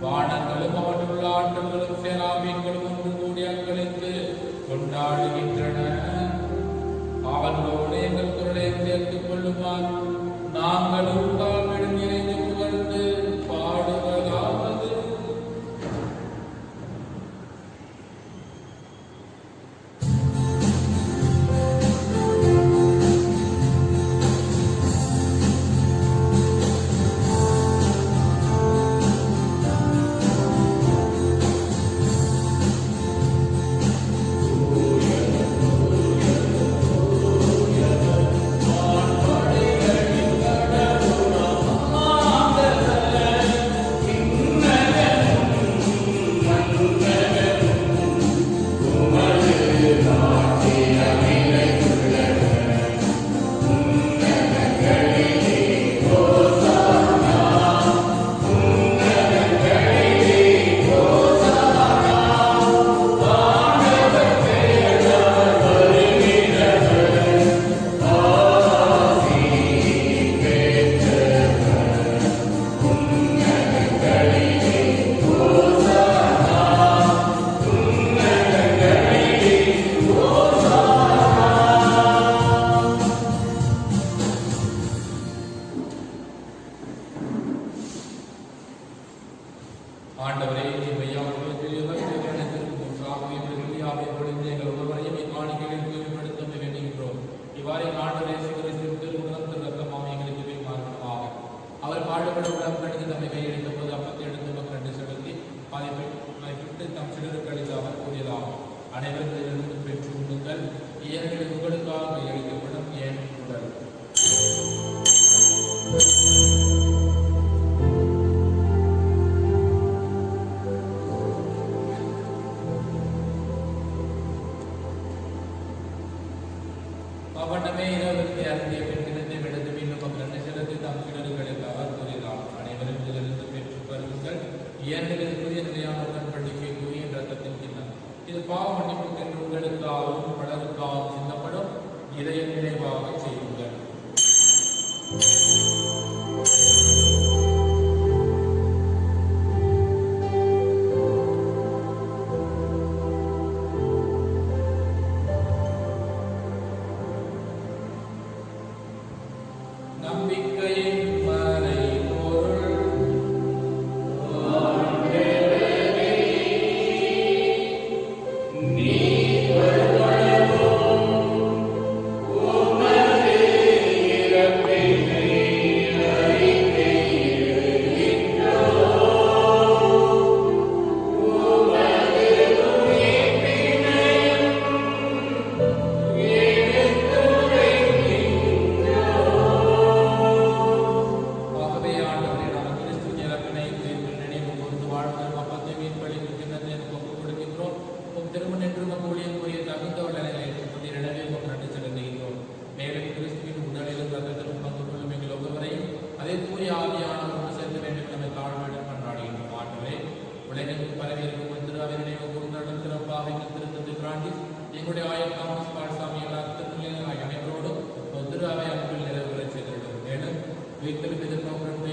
வானங்களும் அவற்றுள்ள ஆற்றல்களும் சேராபீன்களும் ஒன்று கூடி அக்களித்து கொண்டாடுகின்றன. அவர்களோடு எங்கள் குரலை சேர்த்துக் கொள்ளுமாறு நாங்களும் தாழ்விடம் நிறைந்து புகழ்ந்து பாடுவதாவது. ஆண்டவரே, நீர் மெய்யாகவே பெரியவர், தேவனிடத்திற்கு முன்பாக இவர்கள் யாவை பொழிந்து எங்கள் ஒவ்வொருவரையும் இக்காணிக்கையில் தூய்மைப்படுத்த வேண்டுகின்றோம். இவ்வாறு ஆண்டவரே சிவரிசின் திருமுகம் திரு ரத்தமாம் எங்களுக்கு மாற்றமாக அவர் பாடுபட உடம்பு கணித்து தம்மை கையெழுத்த போது அப்பத்தை எடுத்து மக்கள் ரெண்டு செலுத்தி அதை விட்டு தம் சிலருக்கு அளித்து அவர் கூறியதாகும். அனைவரும் பெற்று உண்ணுங்கள், இயற்கை உங்களுக்காக கையளிக்கப்படும் என் உடல். அவனமே இரவிற்கு அருந்திய பெண்ணினத்தை விடுத்து மீண்டும் மக்கள் செலுத்தி தம் கிணறுகளில் அவர் கூறினார். அனைவரும் இதிலிருந்து பெற்றுக் கொள்ளுங்கள், இயற்கைக்குரிய நிலையான உடன்படிக்கைக்குரிய ரத்தத்தின் கிண்ணம். இது பாவ மன்னிப்புக்கென்று உங்களுக்காகவும் பலருக்காகவும் சிந்தப்படும். இதை நினைவாக செய்யுங்கள். நம்பிக்கையின் மறைபொருள் எங்களுடைய ஆயர் தாமஸ் பால்சாமி அனைவரோடும் திருவாவை அன்பில் நிறைவுரை செய்திருக்கிறோம். மேலும் வீட்டில் எதிர்நோக்குடன்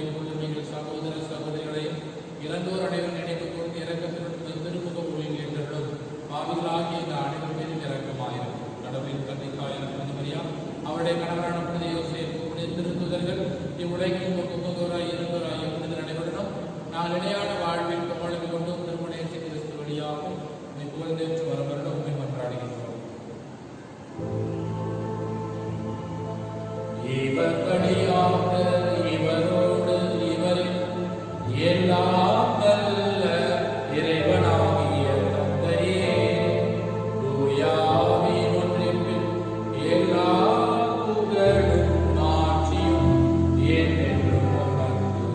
எங்கள் சகோதர சகோதரிகளையும் இறந்தோர் அனைவரும் நினைவு கூர்ந்து இறக்கத்திற்கு திருமுக ஊழியர்களும் பாவிகளாகிய இந்த அனைவர் மீதும் இறக்கமாயிரும். கடவுளின் கதைக்காயிரம் மரியா அவருடைய கணவரான புனித யோசேப்பு புனித திருத்துதர்கள் இவ்வுலகின் முகமுகவராய் இருந்தவராய் புனிதர் அனைவருடன் நான் நிலையான வாழ்வில் கவலை கொண்டு திருமணத்தை கிறிஸ்து வழியாகவும் புகழ்ந்தேற்று வரவருடன் உண்மை மன்றாடுகின்றோம். இவர் வழியாக இவரோடு இவரில் எல்லாம் வல்ல இறைவனாகிய தந்தையே, தூயாவின் ஒன்றிப்பில் எல்லா புகழும் ஆட்சியும் என்றென்றும் உமக்கு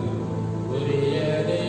உரியதே.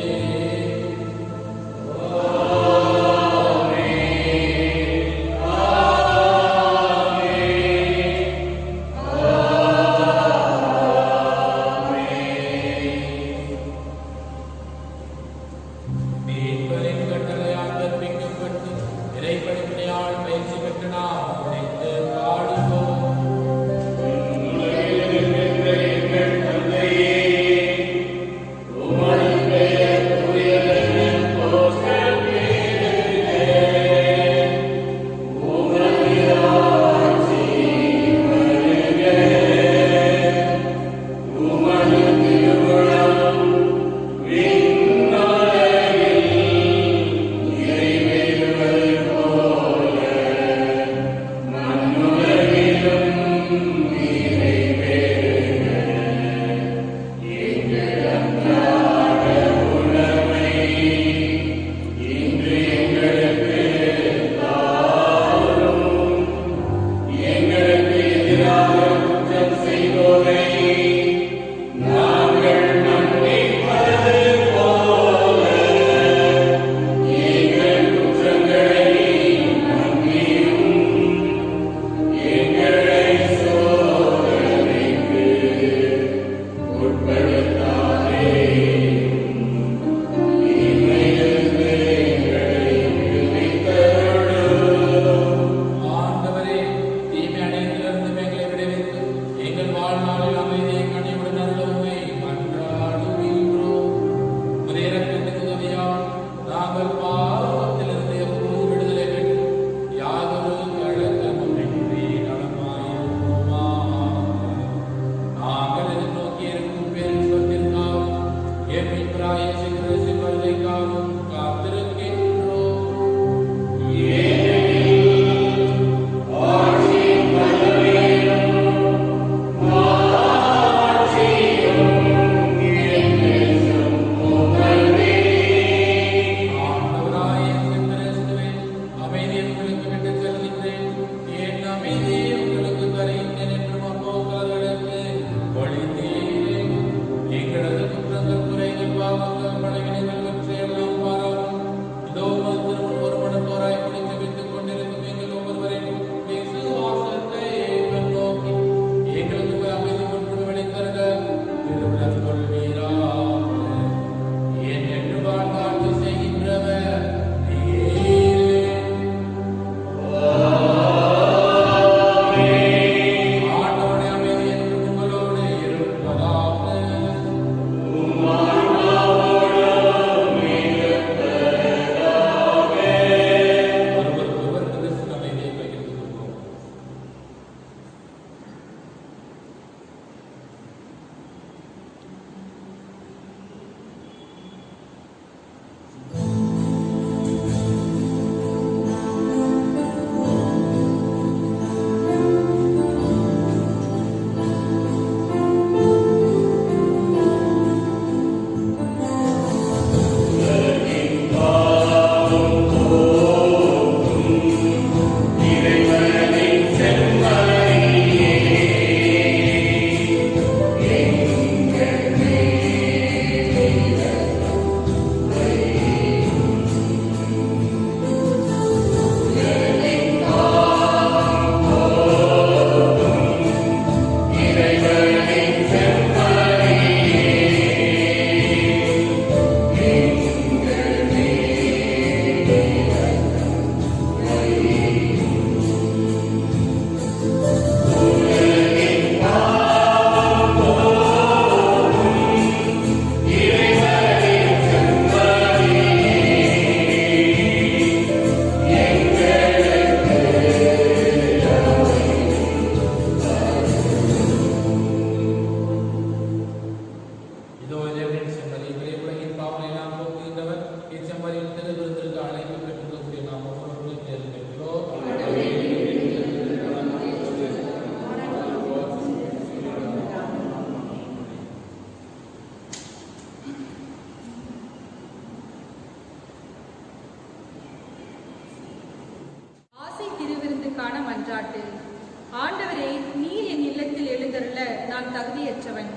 ஆண்டவரே, நீர் என் இல்லத்தில் எழுந்தருள நான் தகுதியற்றவன்.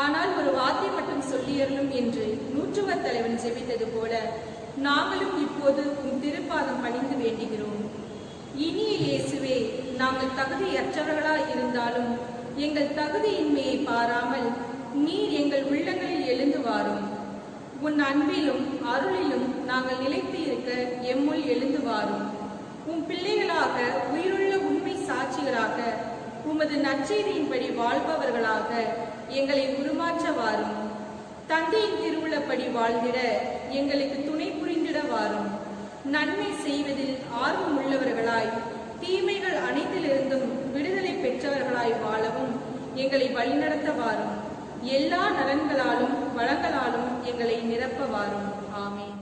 ஆனால் ஒரு வார்த்தை மட்டும் சொல்லியருளும் என்று நூற்றுவர் தலைவன் ஜெபித்தது போல நாங்களும் இப்போது உன் திருப்பாதம் பணிந்து வேண்டுகிறோம். இனிய இயேசுவே, நாங்கள் தகுதியற்றவர்களாய் இருந்தாலும் எங்கள் தகுதியின்மையை பாராமல் நீர் எங்கள் உள்ளங்களில் எழுந்து வாரும். உன் அன்பிலும் அருளிலும் நாங்கள் நிலைத்து இருக்க எம்முள் எழுந்து வாரும். உம் பிள்ளைகளாக, உயிருள்ள உண்மை சாட்சிகளாக, உமது நற்செய்தியின்படி வாழ்பவர்களாக எங்களை உருமாற்ற வாரும். தந்தையின் திருவுள்ளப்படி வாழ்ந்திட எங்களுக்கு துணை புரிந்திட வாரும். நன்மை செய்வதில் ஆர்வம் உள்ளவர்களாய், தீமைகள் அனைத்திலிருந்தும் விடுதலை பெற்றவர்களாய் வாழவும் எங்களை வழிநடத்த வாரும். எல்லா நலன்களாலும் வளங்களாலும் எங்களை நிரப்ப வாரும். ஆமென்.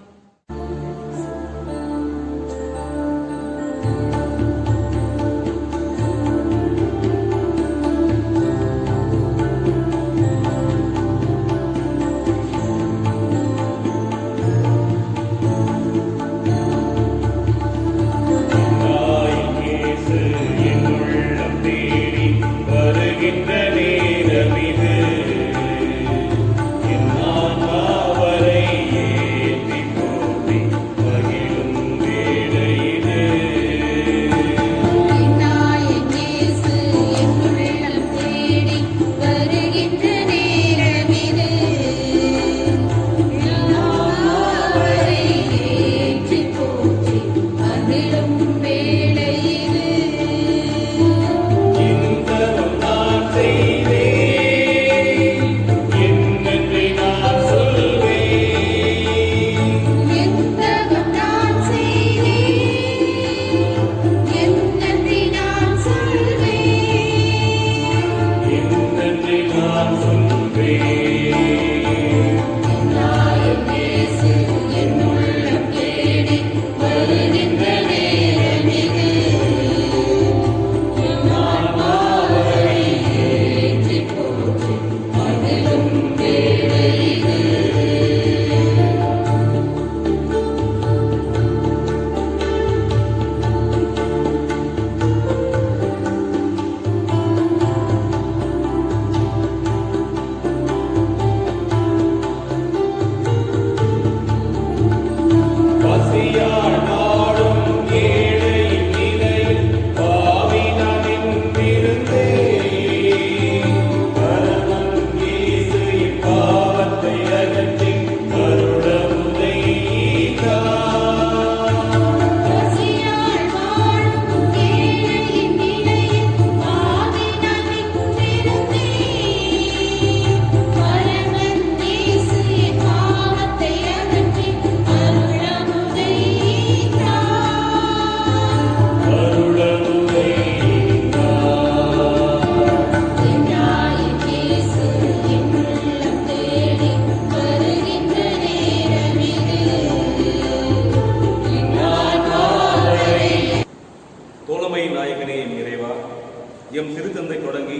எம் திருத்தந்தை தொடங்கி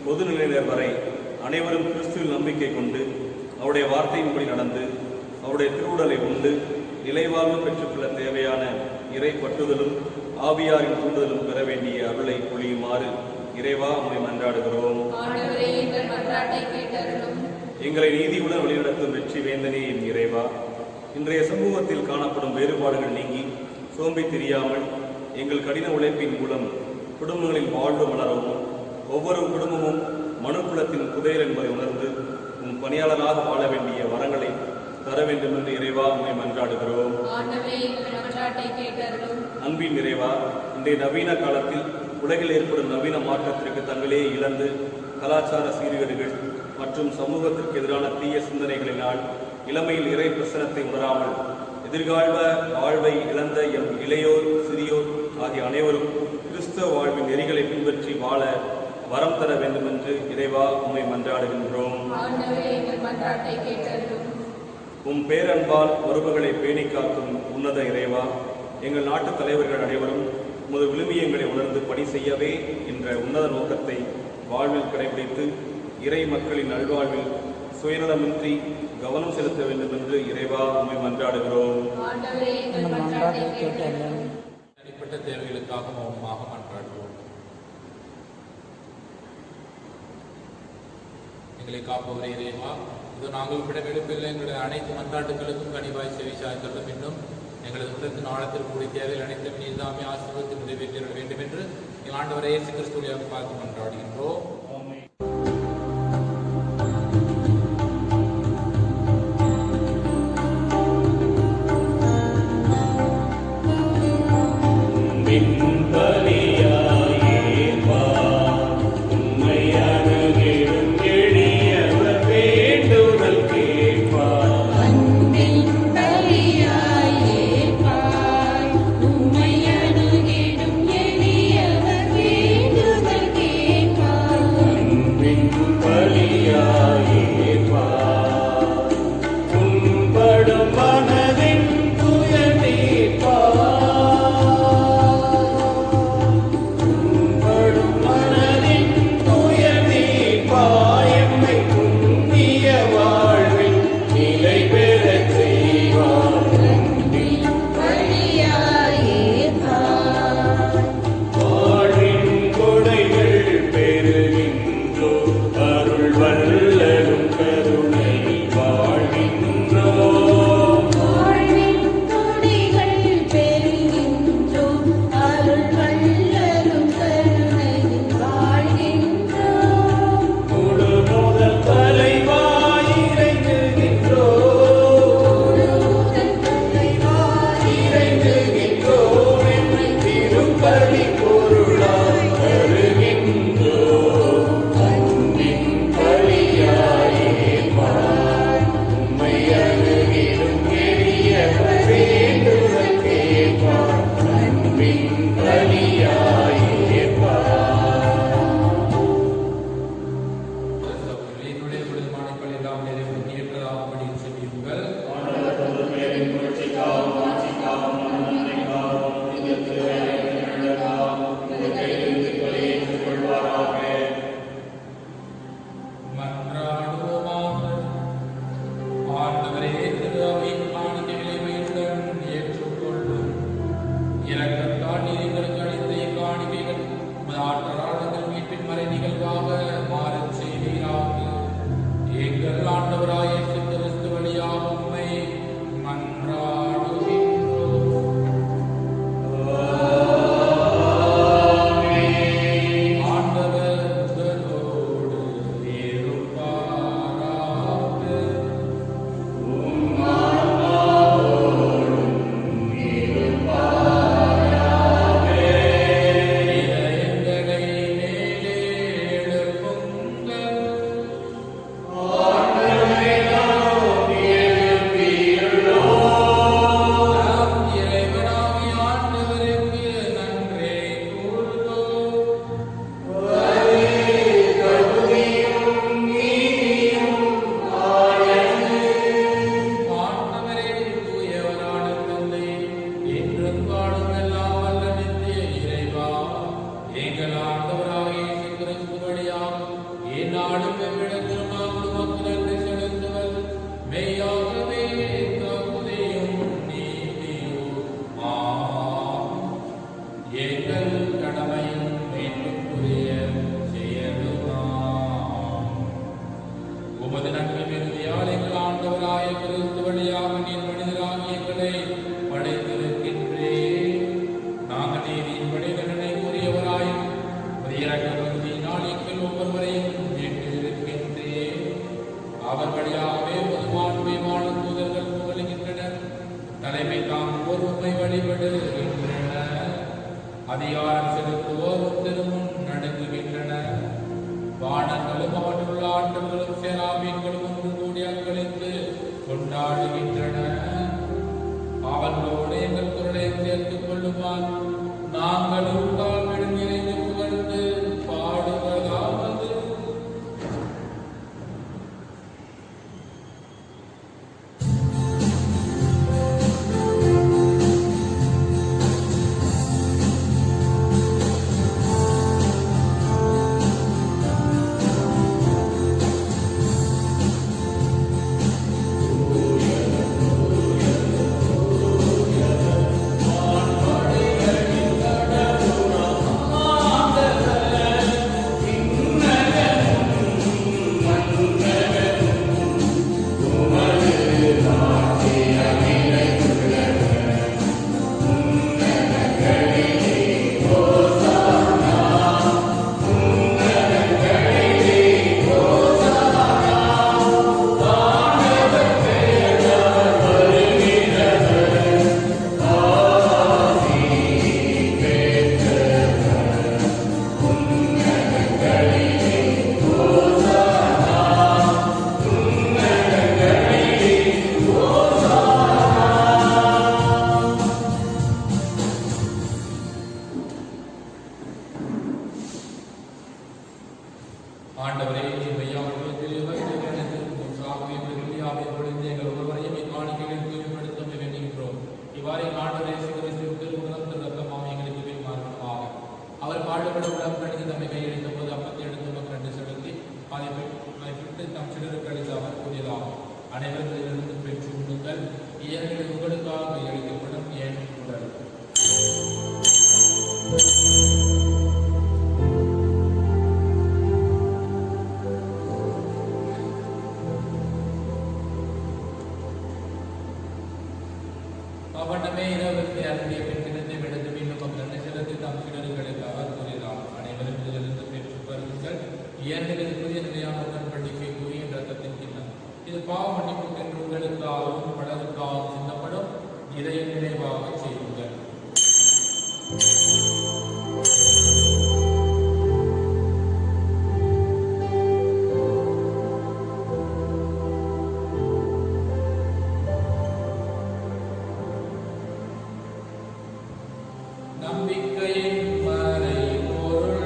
பொதுநிலையினர் வரை அனைவரும் கிறிஸ்துவில் நம்பிக்கை கொண்டு அவருடைய வார்த்தையின்படி நடந்து அவருடைய திருவுடலை உண்டு நிலைவாழ்வு பெற்றுக்கொள்ள தேவையான இறை பற்றுதலும் ஆவியாரின் தூண்டுதலும் பெற வேண்டிய அருளை பொழியுமாறு இறைவா உம்மை மன்றாடுகிறோம். எங்களை நீதியுடன் வழிநடத்தும் வெற்றி வேந்தனே என் இறைவா, இன்றைய சமூகத்தில் காணப்படும் வேறுபாடுகள் நீங்கி சோம்பி தெரியாமல் எங்கள் கடின உழைப்பின் மூலம் குடும்பங்களில் வாழ்வு மலரவும் ஒவ்வொரு குடும்பமும் மனுக்குலத்தின் புதையல் என்பதை உணர்ந்து உன் பணியாளராக வாழ வேண்டிய வரங்களை தர வேண்டும் என்று இறைவா உம்மை மன்றாடுகிறோம். அன்பின் இறைவா, இன்றைய நவீன காலத்தில் உலகில் ஏற்படும் நவீன மாற்றத்திற்கு தங்களே இழந்து கலாச்சார சீர்கேடுகள் மற்றும் சமூகத்திற்கு எதிரான தீய சிந்தனைகளினால் இளமையில் இறை பிரசனத்தை உணராமல் எதிர்கால வாழ்வை இழந்த எம் இளையோர் சிறியோர் ஆகிய அனைவரும் கிறிஸ்தவ வாழ்வின் நெறிகளை பின்பற்றி வாழ வரம் தர வேண்டும் என்று இறைவா உம்மை மன்றாடுகின்றோம். உம் பேரன்பால் உறவுகளை பேணி காக்கும் உன்னத இறைவா, எங்கள் நாட்டு தலைவர்கள் அனைவரும் உமது விழுமியங்களை உணர்ந்து பணி செய்யவே என்ற உன்னத நோக்கத்தை வாழ்வில் கடைபிடித்து இறை மக்களின் நல்வாழ்வில் சுயநலமின்றி கவனம் செலுத்த வேண்டும் என்று இறைவா உம்மை மன்றாடுகிறோம். தனிப்பட்ட தேவைகளுக்காக மௌனமாக மன்றாடுவோம். எங்களை காப்பவரே இறைவா, இது நாங்கள் விட எழுப்பில் எங்களுடைய அனைத்து மன்றாட்டுகளுக்கும் கனிவாய் செவிசாய்த்தலும் இன்னும் எங்களது உள்ளத்தின் ஆழத்தில் கூடிய தேவையில் அனைத்தும் நீதாமே ஆசீர்வதித்து நிறைவேற்றிட வேண்டும் என்று எங்கள் ஆண்டவரை இயேசு கிறிஸ்துவியாக பார்த்து மன்றாடுகின்றோம். அதிகாரம் செலுத்துவோர் திருமுன் நடுங்குகின்றனர். வானங்களும் அவற்றுள்ள ஆண்டவர்களும் சேராபீன்களும் ஒன்று கூடி அக்களித்து கொண்டாடுகின்றனர். அவர்களோடு எங்கள் குரலை சேர்த்துக் கொள்ளுமாறு நாங்களும் தாழ்விடம் நிறைந்து புகழ்ந்து பாடுவதாவது. Amen. ஆண்டவரே எங்கள் ஒருவரையும் இக்காணிக்கையில் தூய்மைப்படுத்த வேண்டுகின்றோம். இவ்வாறு ஆண்டவரே திருமுகம் திரு ரத்தமாக எங்களுக்கு பெருமாறுமாக அவர் பாடுபட உடம்பு கணித்து தம்மை கையெழுத்த போது அப்பத்தை எடுத்து மக்கள் ரெண்டு செலுத்தி அதை பெற்று தம் சிலருக்கு அளித்து அவர் கூறியதாகும். அனைவரும் இதிலிருந்து பெற்று உண்ணுங்கள். இயற்கையில் உங்களுக்காக கையளிக்கப்படும் என் உடல். அவனமே இரவுக்கு அருடைய பெண்ணினத்தை எடுத்து மீண்டும் தன்னை செலுத்தி தம் சிலர்களுக்கு அவர் கூறினார். அனைவரும் இதிலிருந்து பெற்று வருங்கள். இயற்கையில் புதிய நிலையான உடன்படிக்கை கூறிய ரத்தத்தின் கிண்ணம். இது பாவ மன்னிப்புக்கென்று உங்களுக்காகவும் பலருக்காகவும் சிந்தப்படும். இதை நினைவாக செய்யுங்கள். நம்பிக்கையின் மறைபொருள்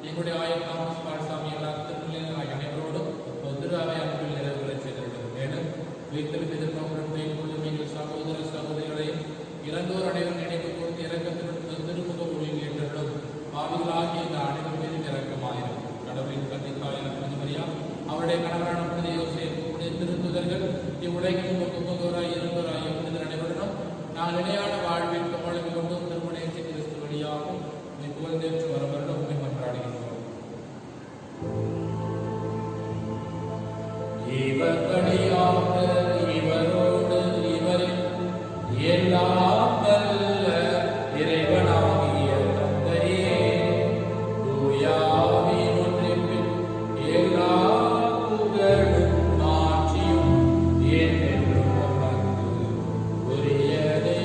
எங்களுடைய ஆயர் தாமஸ் பால்சாமி அனைவரோடும் திருவாவை அன்பில் நிறைவுகளை செய்திருக்கிறது. மேலும் வீட்டில் எதிர்நோக்குடன் மேற்கொள்ளும் எங்கள் சகோதர சகோதரிகளையும் இறந்தோர் அனைவரும் நினைவு கொடுத்து இறக்கத்திற்கு திருமுக ஒளியில் ஏற்றலும் பாவிகள் ஆகிய இந்த அனைவர் மீதும் இறக்கமாயிரும். கடவுளின் கத்திக்காயில் புனிதமரியா அவருடைய கணவரான புனித யோசேப்பு புனித திருத்துதர்கள் இவ்வுலகில் முகமுகவராய் இருந்தவராய் புனிதர் அனைவருடன் நான் நிலையான வாழ்வில் கவலை கொண்டும் திருமணம் கிறிஸ்து வழியாகவும் புகழ்ந்தேற்று வரவருடன் உண்மை மன்றாடுகின்றோம். இவர் வழியாக இவரோடு இவரில் எல்லாம் வல்ல இறைவனாகிய தந்தையே தூயாவின் ஒன்றிப்பில் எல்லா புகழும் ஆட்சியும் என்றென்றும் உமக்கு உரியதே.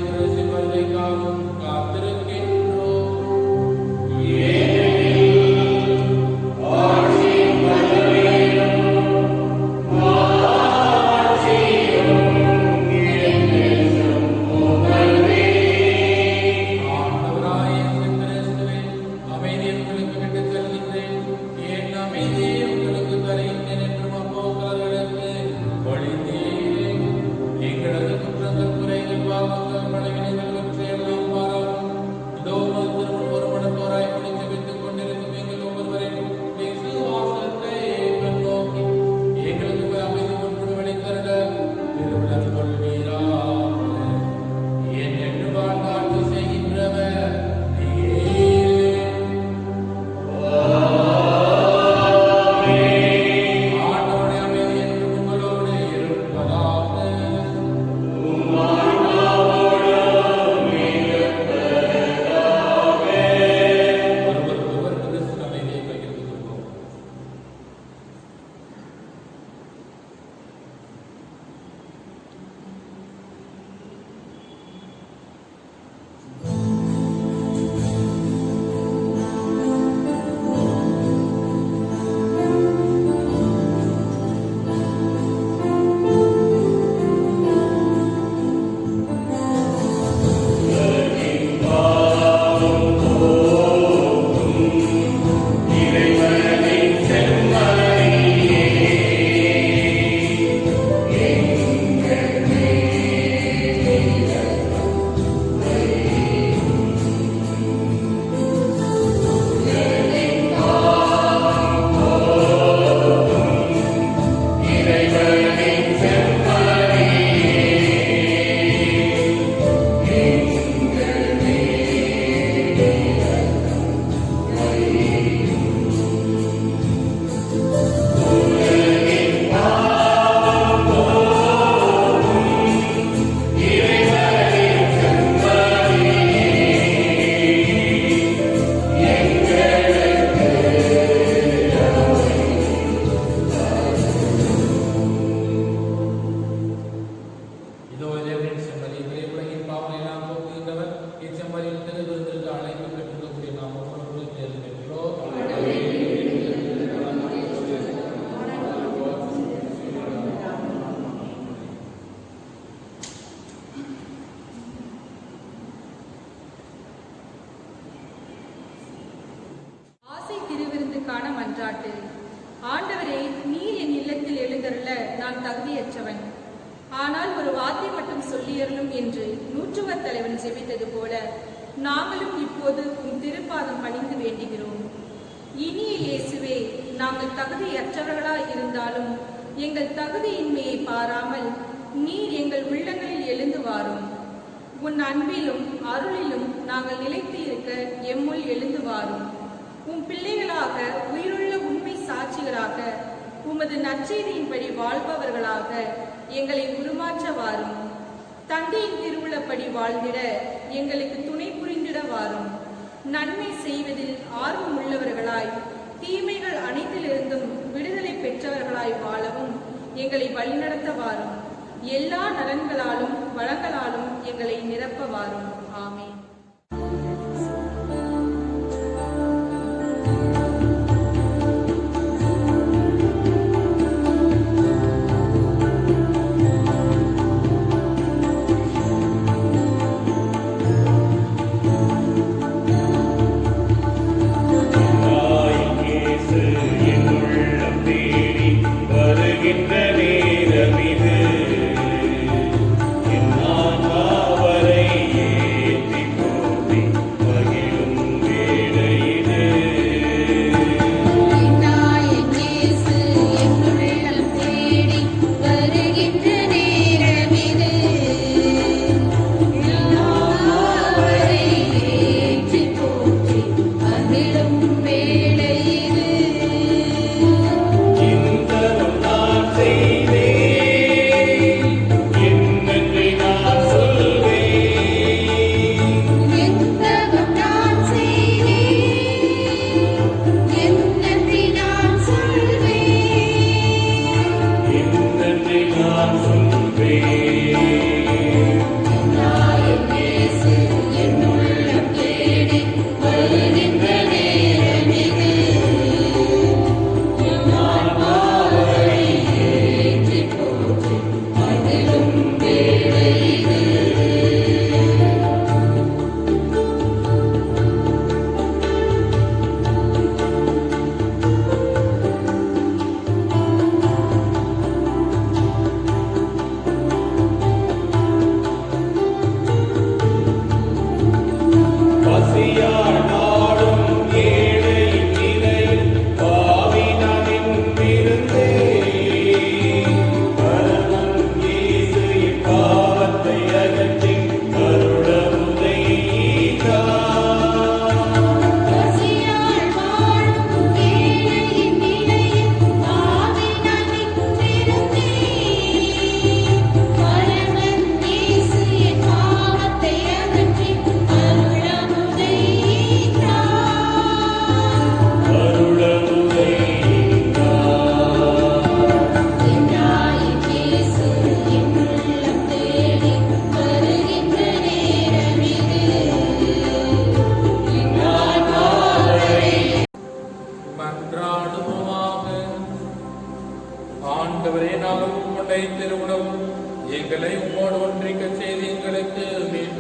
Yes, வருகைக்காகவும் காத்திருக்கின்றோம். ஆண்டவராகிய இயேசு கிறிஸ்துவே, அமைதியை உங்களுக்கு விட்டுச் செல்கின்றேன். என் அமைதியை உங்களுக்கு தருகின்றேன் என்றும் அப்போஸ்தலர்களுக்கு மொழிந்தீரே. எங்களது குற்றங்கள், குறைகள், பாவங்கள், பலவீனங்கள் இவற்றையெல்லாம் பாராமல் இதோ உமது திருமுன் ஒருமனப்போராய் கூடி ஜெபித்துக் கொண்டிருக்கும் எங்கள் ஒவ்வொருவரையும் விசுவாசத்தை கண்ணோக்கி எங்களுக்கு அமைதி ஒன்று வெளித்தருட திருவிழம் கொள்வீராக. என் என்று வாழ்ந்தாட்சி செய்கின்றவர் நீரே. ஆண்டவருடைய அமைதி என்றும் உங்களோடு இருப்பதாக. ஒருவருக்கொருவர் கிறிஸ்து அமைதியை பகிர்ந்து கொள்வோம். இதோ இறைவனின் செம்மறி, இறைவுலகின் பாவங்களை எல்லாம் போக்குகின்றவர். இச்செம்மறியின் திருவிருந்திற்கு அழைப்பு பெற்றிருக்கக்கூடிய நாம் ஒவ்வொருவரும் தேர்வு பெற்றோம். ஆசை திருவிருந்துக்கான மன்றாட்டு. ஆண்டவரே, நீர் என் இல்லத்தில் எழுந்தருள நான் தகுதியற்றவன். ஆனால் ஒரு வார்த்தை மட்டும் சொல்லியருளும் என்று நூற்றுவர் தலைவன் ஜெபித்தது போல நாங்களும் இப்போது உம் திருப்பாதம் பணிந்து வேண்டுகிறோம். இனிய இயேசுவே, நாங்கள் தகுதியற்றவர்களாய் இருந்தாலும் எங்கள் தகுதியின்மையை பாராமல் நீர் எங்கள் உள்ளங்களில் எழுந்து வாரும். உன் அன்பிலும் அருளிலும் நாங்கள் நிலைத்து இருக்க எம்முள் எழுந்து வாரும். உம் பிள்ளைகளாக, உயிருள்ள உண்மை சாட்சிகளாக, உமது நற்செய்தியின்படி வாழ்பவர்களாக எங்களை உருமாற்ற வாரும். தந்தையின் திருவுளப்படி வாழ்ந்திட எங்களுக்கு துணை புரிந்திட வாரும். நன்மை செய்வதில் ஆர்வம் உள்ளவர்களாய், தீமைகள் அனைத்திலிருந்தும் விடுதலை பெற்றவர்களாய் வாழவும் எங்களை வழிநடத்த வாரும். எல்லா நலன்களாலும் வளங்களாலும் எங்களை நிரப்ப வாரும். ஆமென். வருகின்ற நேரமிது என் ஆன்மாவரை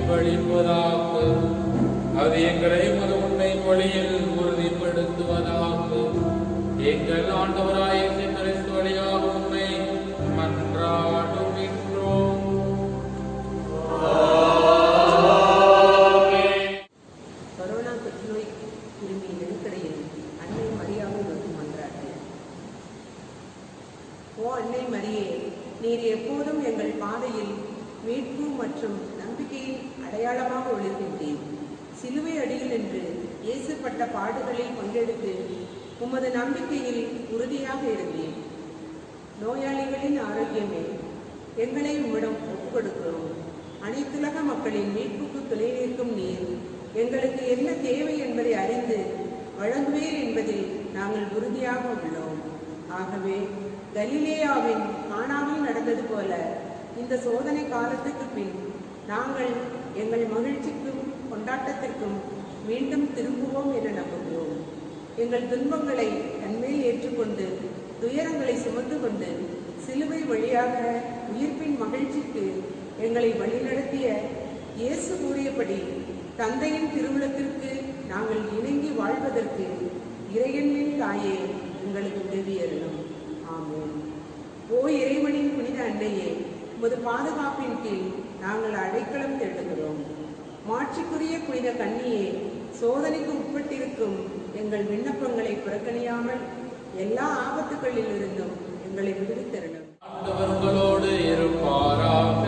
பிரதிபலிப்பதாக. அது எங்களை உமது உண்மை வழியில் உறுதிப்படுத்துவதாக. எங்கள் ஆண்டவராய இயேசு கிறிஸ்து வழியாக உம்மை மன்றாடுகின்றோம். கொரோனா தொற்றுநோய் கிருமி நெருக்கடியில் அன்னை மரியாவை நோக்கி மன்றாட்டு. ஓ அன்னை மரியே, நீர் எப்போதும் எங்கள் பாதையில் மீட்பு மற்றும் நம்பிக்கையின் அடையாளமாக ஒளிர்கின்றீர். சிலுவை அடியில் என்று இயேசுப்பட்ட பாடுகளில் பங்கெடுத்து உமது நம்பிக்கையில் உறுதியாக இருந்தீர். நோயாளிகளின் ஆரோக்கியமே, எங்களை உம்மிடம் ஒப்புக்கொடுக்கிறோம். அனைத்துலக மக்களின் மீட்புக்கு துணை நிற்கும் நீர் எங்களுக்கு என்ன தேவை என்பதை அறிந்து வழங்குவீர் என்பதில் நாங்கள் உறுதியாக உள்ளோம். ஆகவே கலிலேயாவின் கானாவில் நடந்தது போல இந்த சோதனை காலத்துக்கு பின் நாங்கள் எங்கள் மகிழ்ச்சிக்கும் கொண்டாட்டத்திற்கும் மீண்டும் திரும்புவோம் என நம்புகிறோம். எங்கள் துன்பங்களை தன்மேல் ஏற்றுக்கொண்டு துயரங்களை சுமந்து கொண்டு சிலுவை வழியாக உயிர்ப்பின் மகிழ்ச்சிக்கு எங்களை வழிநடத்திய இயேசு கூறியபடி தந்தையின் திருவுளத்திற்கு நாங்கள் இணங்கி வாழ்வதற்கு இறையன்பின் தாயே எங்களுக்கு உதவியருளும். ஆமென். ஓ இறைவனின் புனித அன்னையே, உமது பாதுகாப்பின் கீழ் நாங்கள் அடைக்கலம் தேடுகிறோம். மாட்சிக்குரிய புனித கன்னியே, சோதனைக்கு உட்பட்டிருக்கும் எங்கள் விண்ணப்பங்களை புறக்கணியாமல் எல்லா ஆபத்துகளில் இருந்தும் எங்களை விடுவித்தருளும். ஆண்டவர் உங்களோடு இருப்பாராக.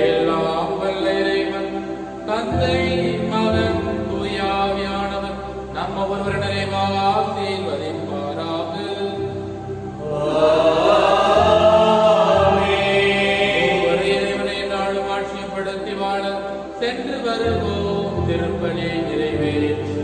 எல்லாம் வல்ல இறைவன் தந்தை, மகன், தூய ஆவியானவர் நம்ம ஒருவர் நிறைவாக ஆசீர்வதிப்பாராக. ஒவ்வொரு இறைவனை நாளும் ஆட்சியப்படுத்தி வாழ சென்று வருவோம். திருப்பலியை நிறைவேற்று.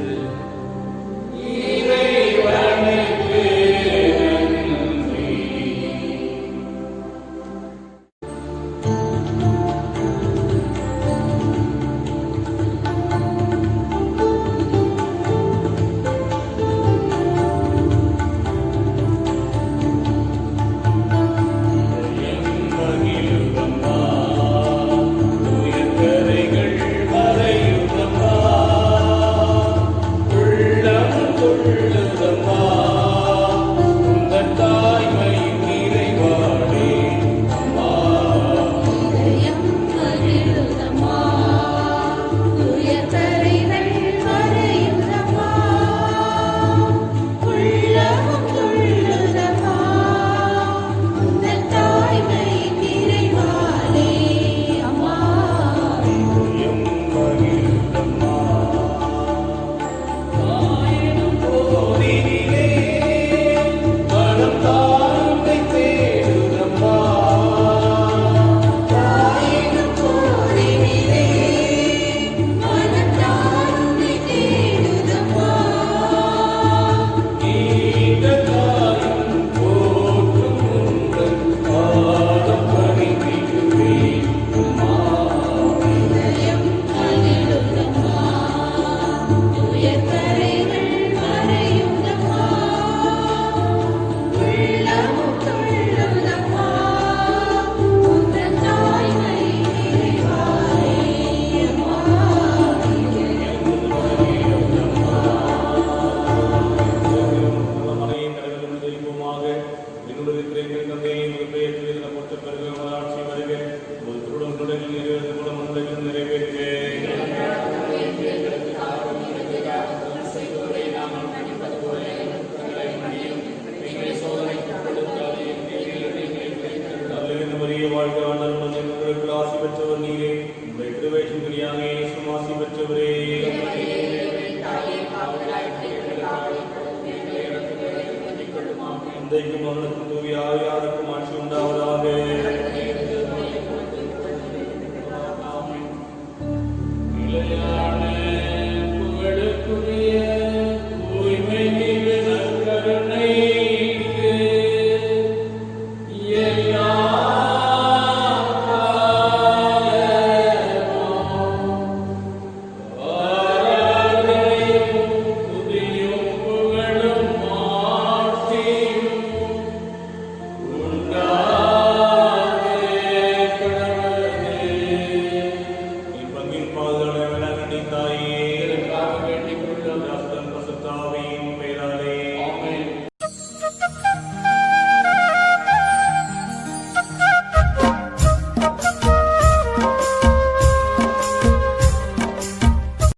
தந்தைக்கும் மகனுக்கும் தூய ஆவியாருக்கும் ஆட்சி உண்டாவதாக.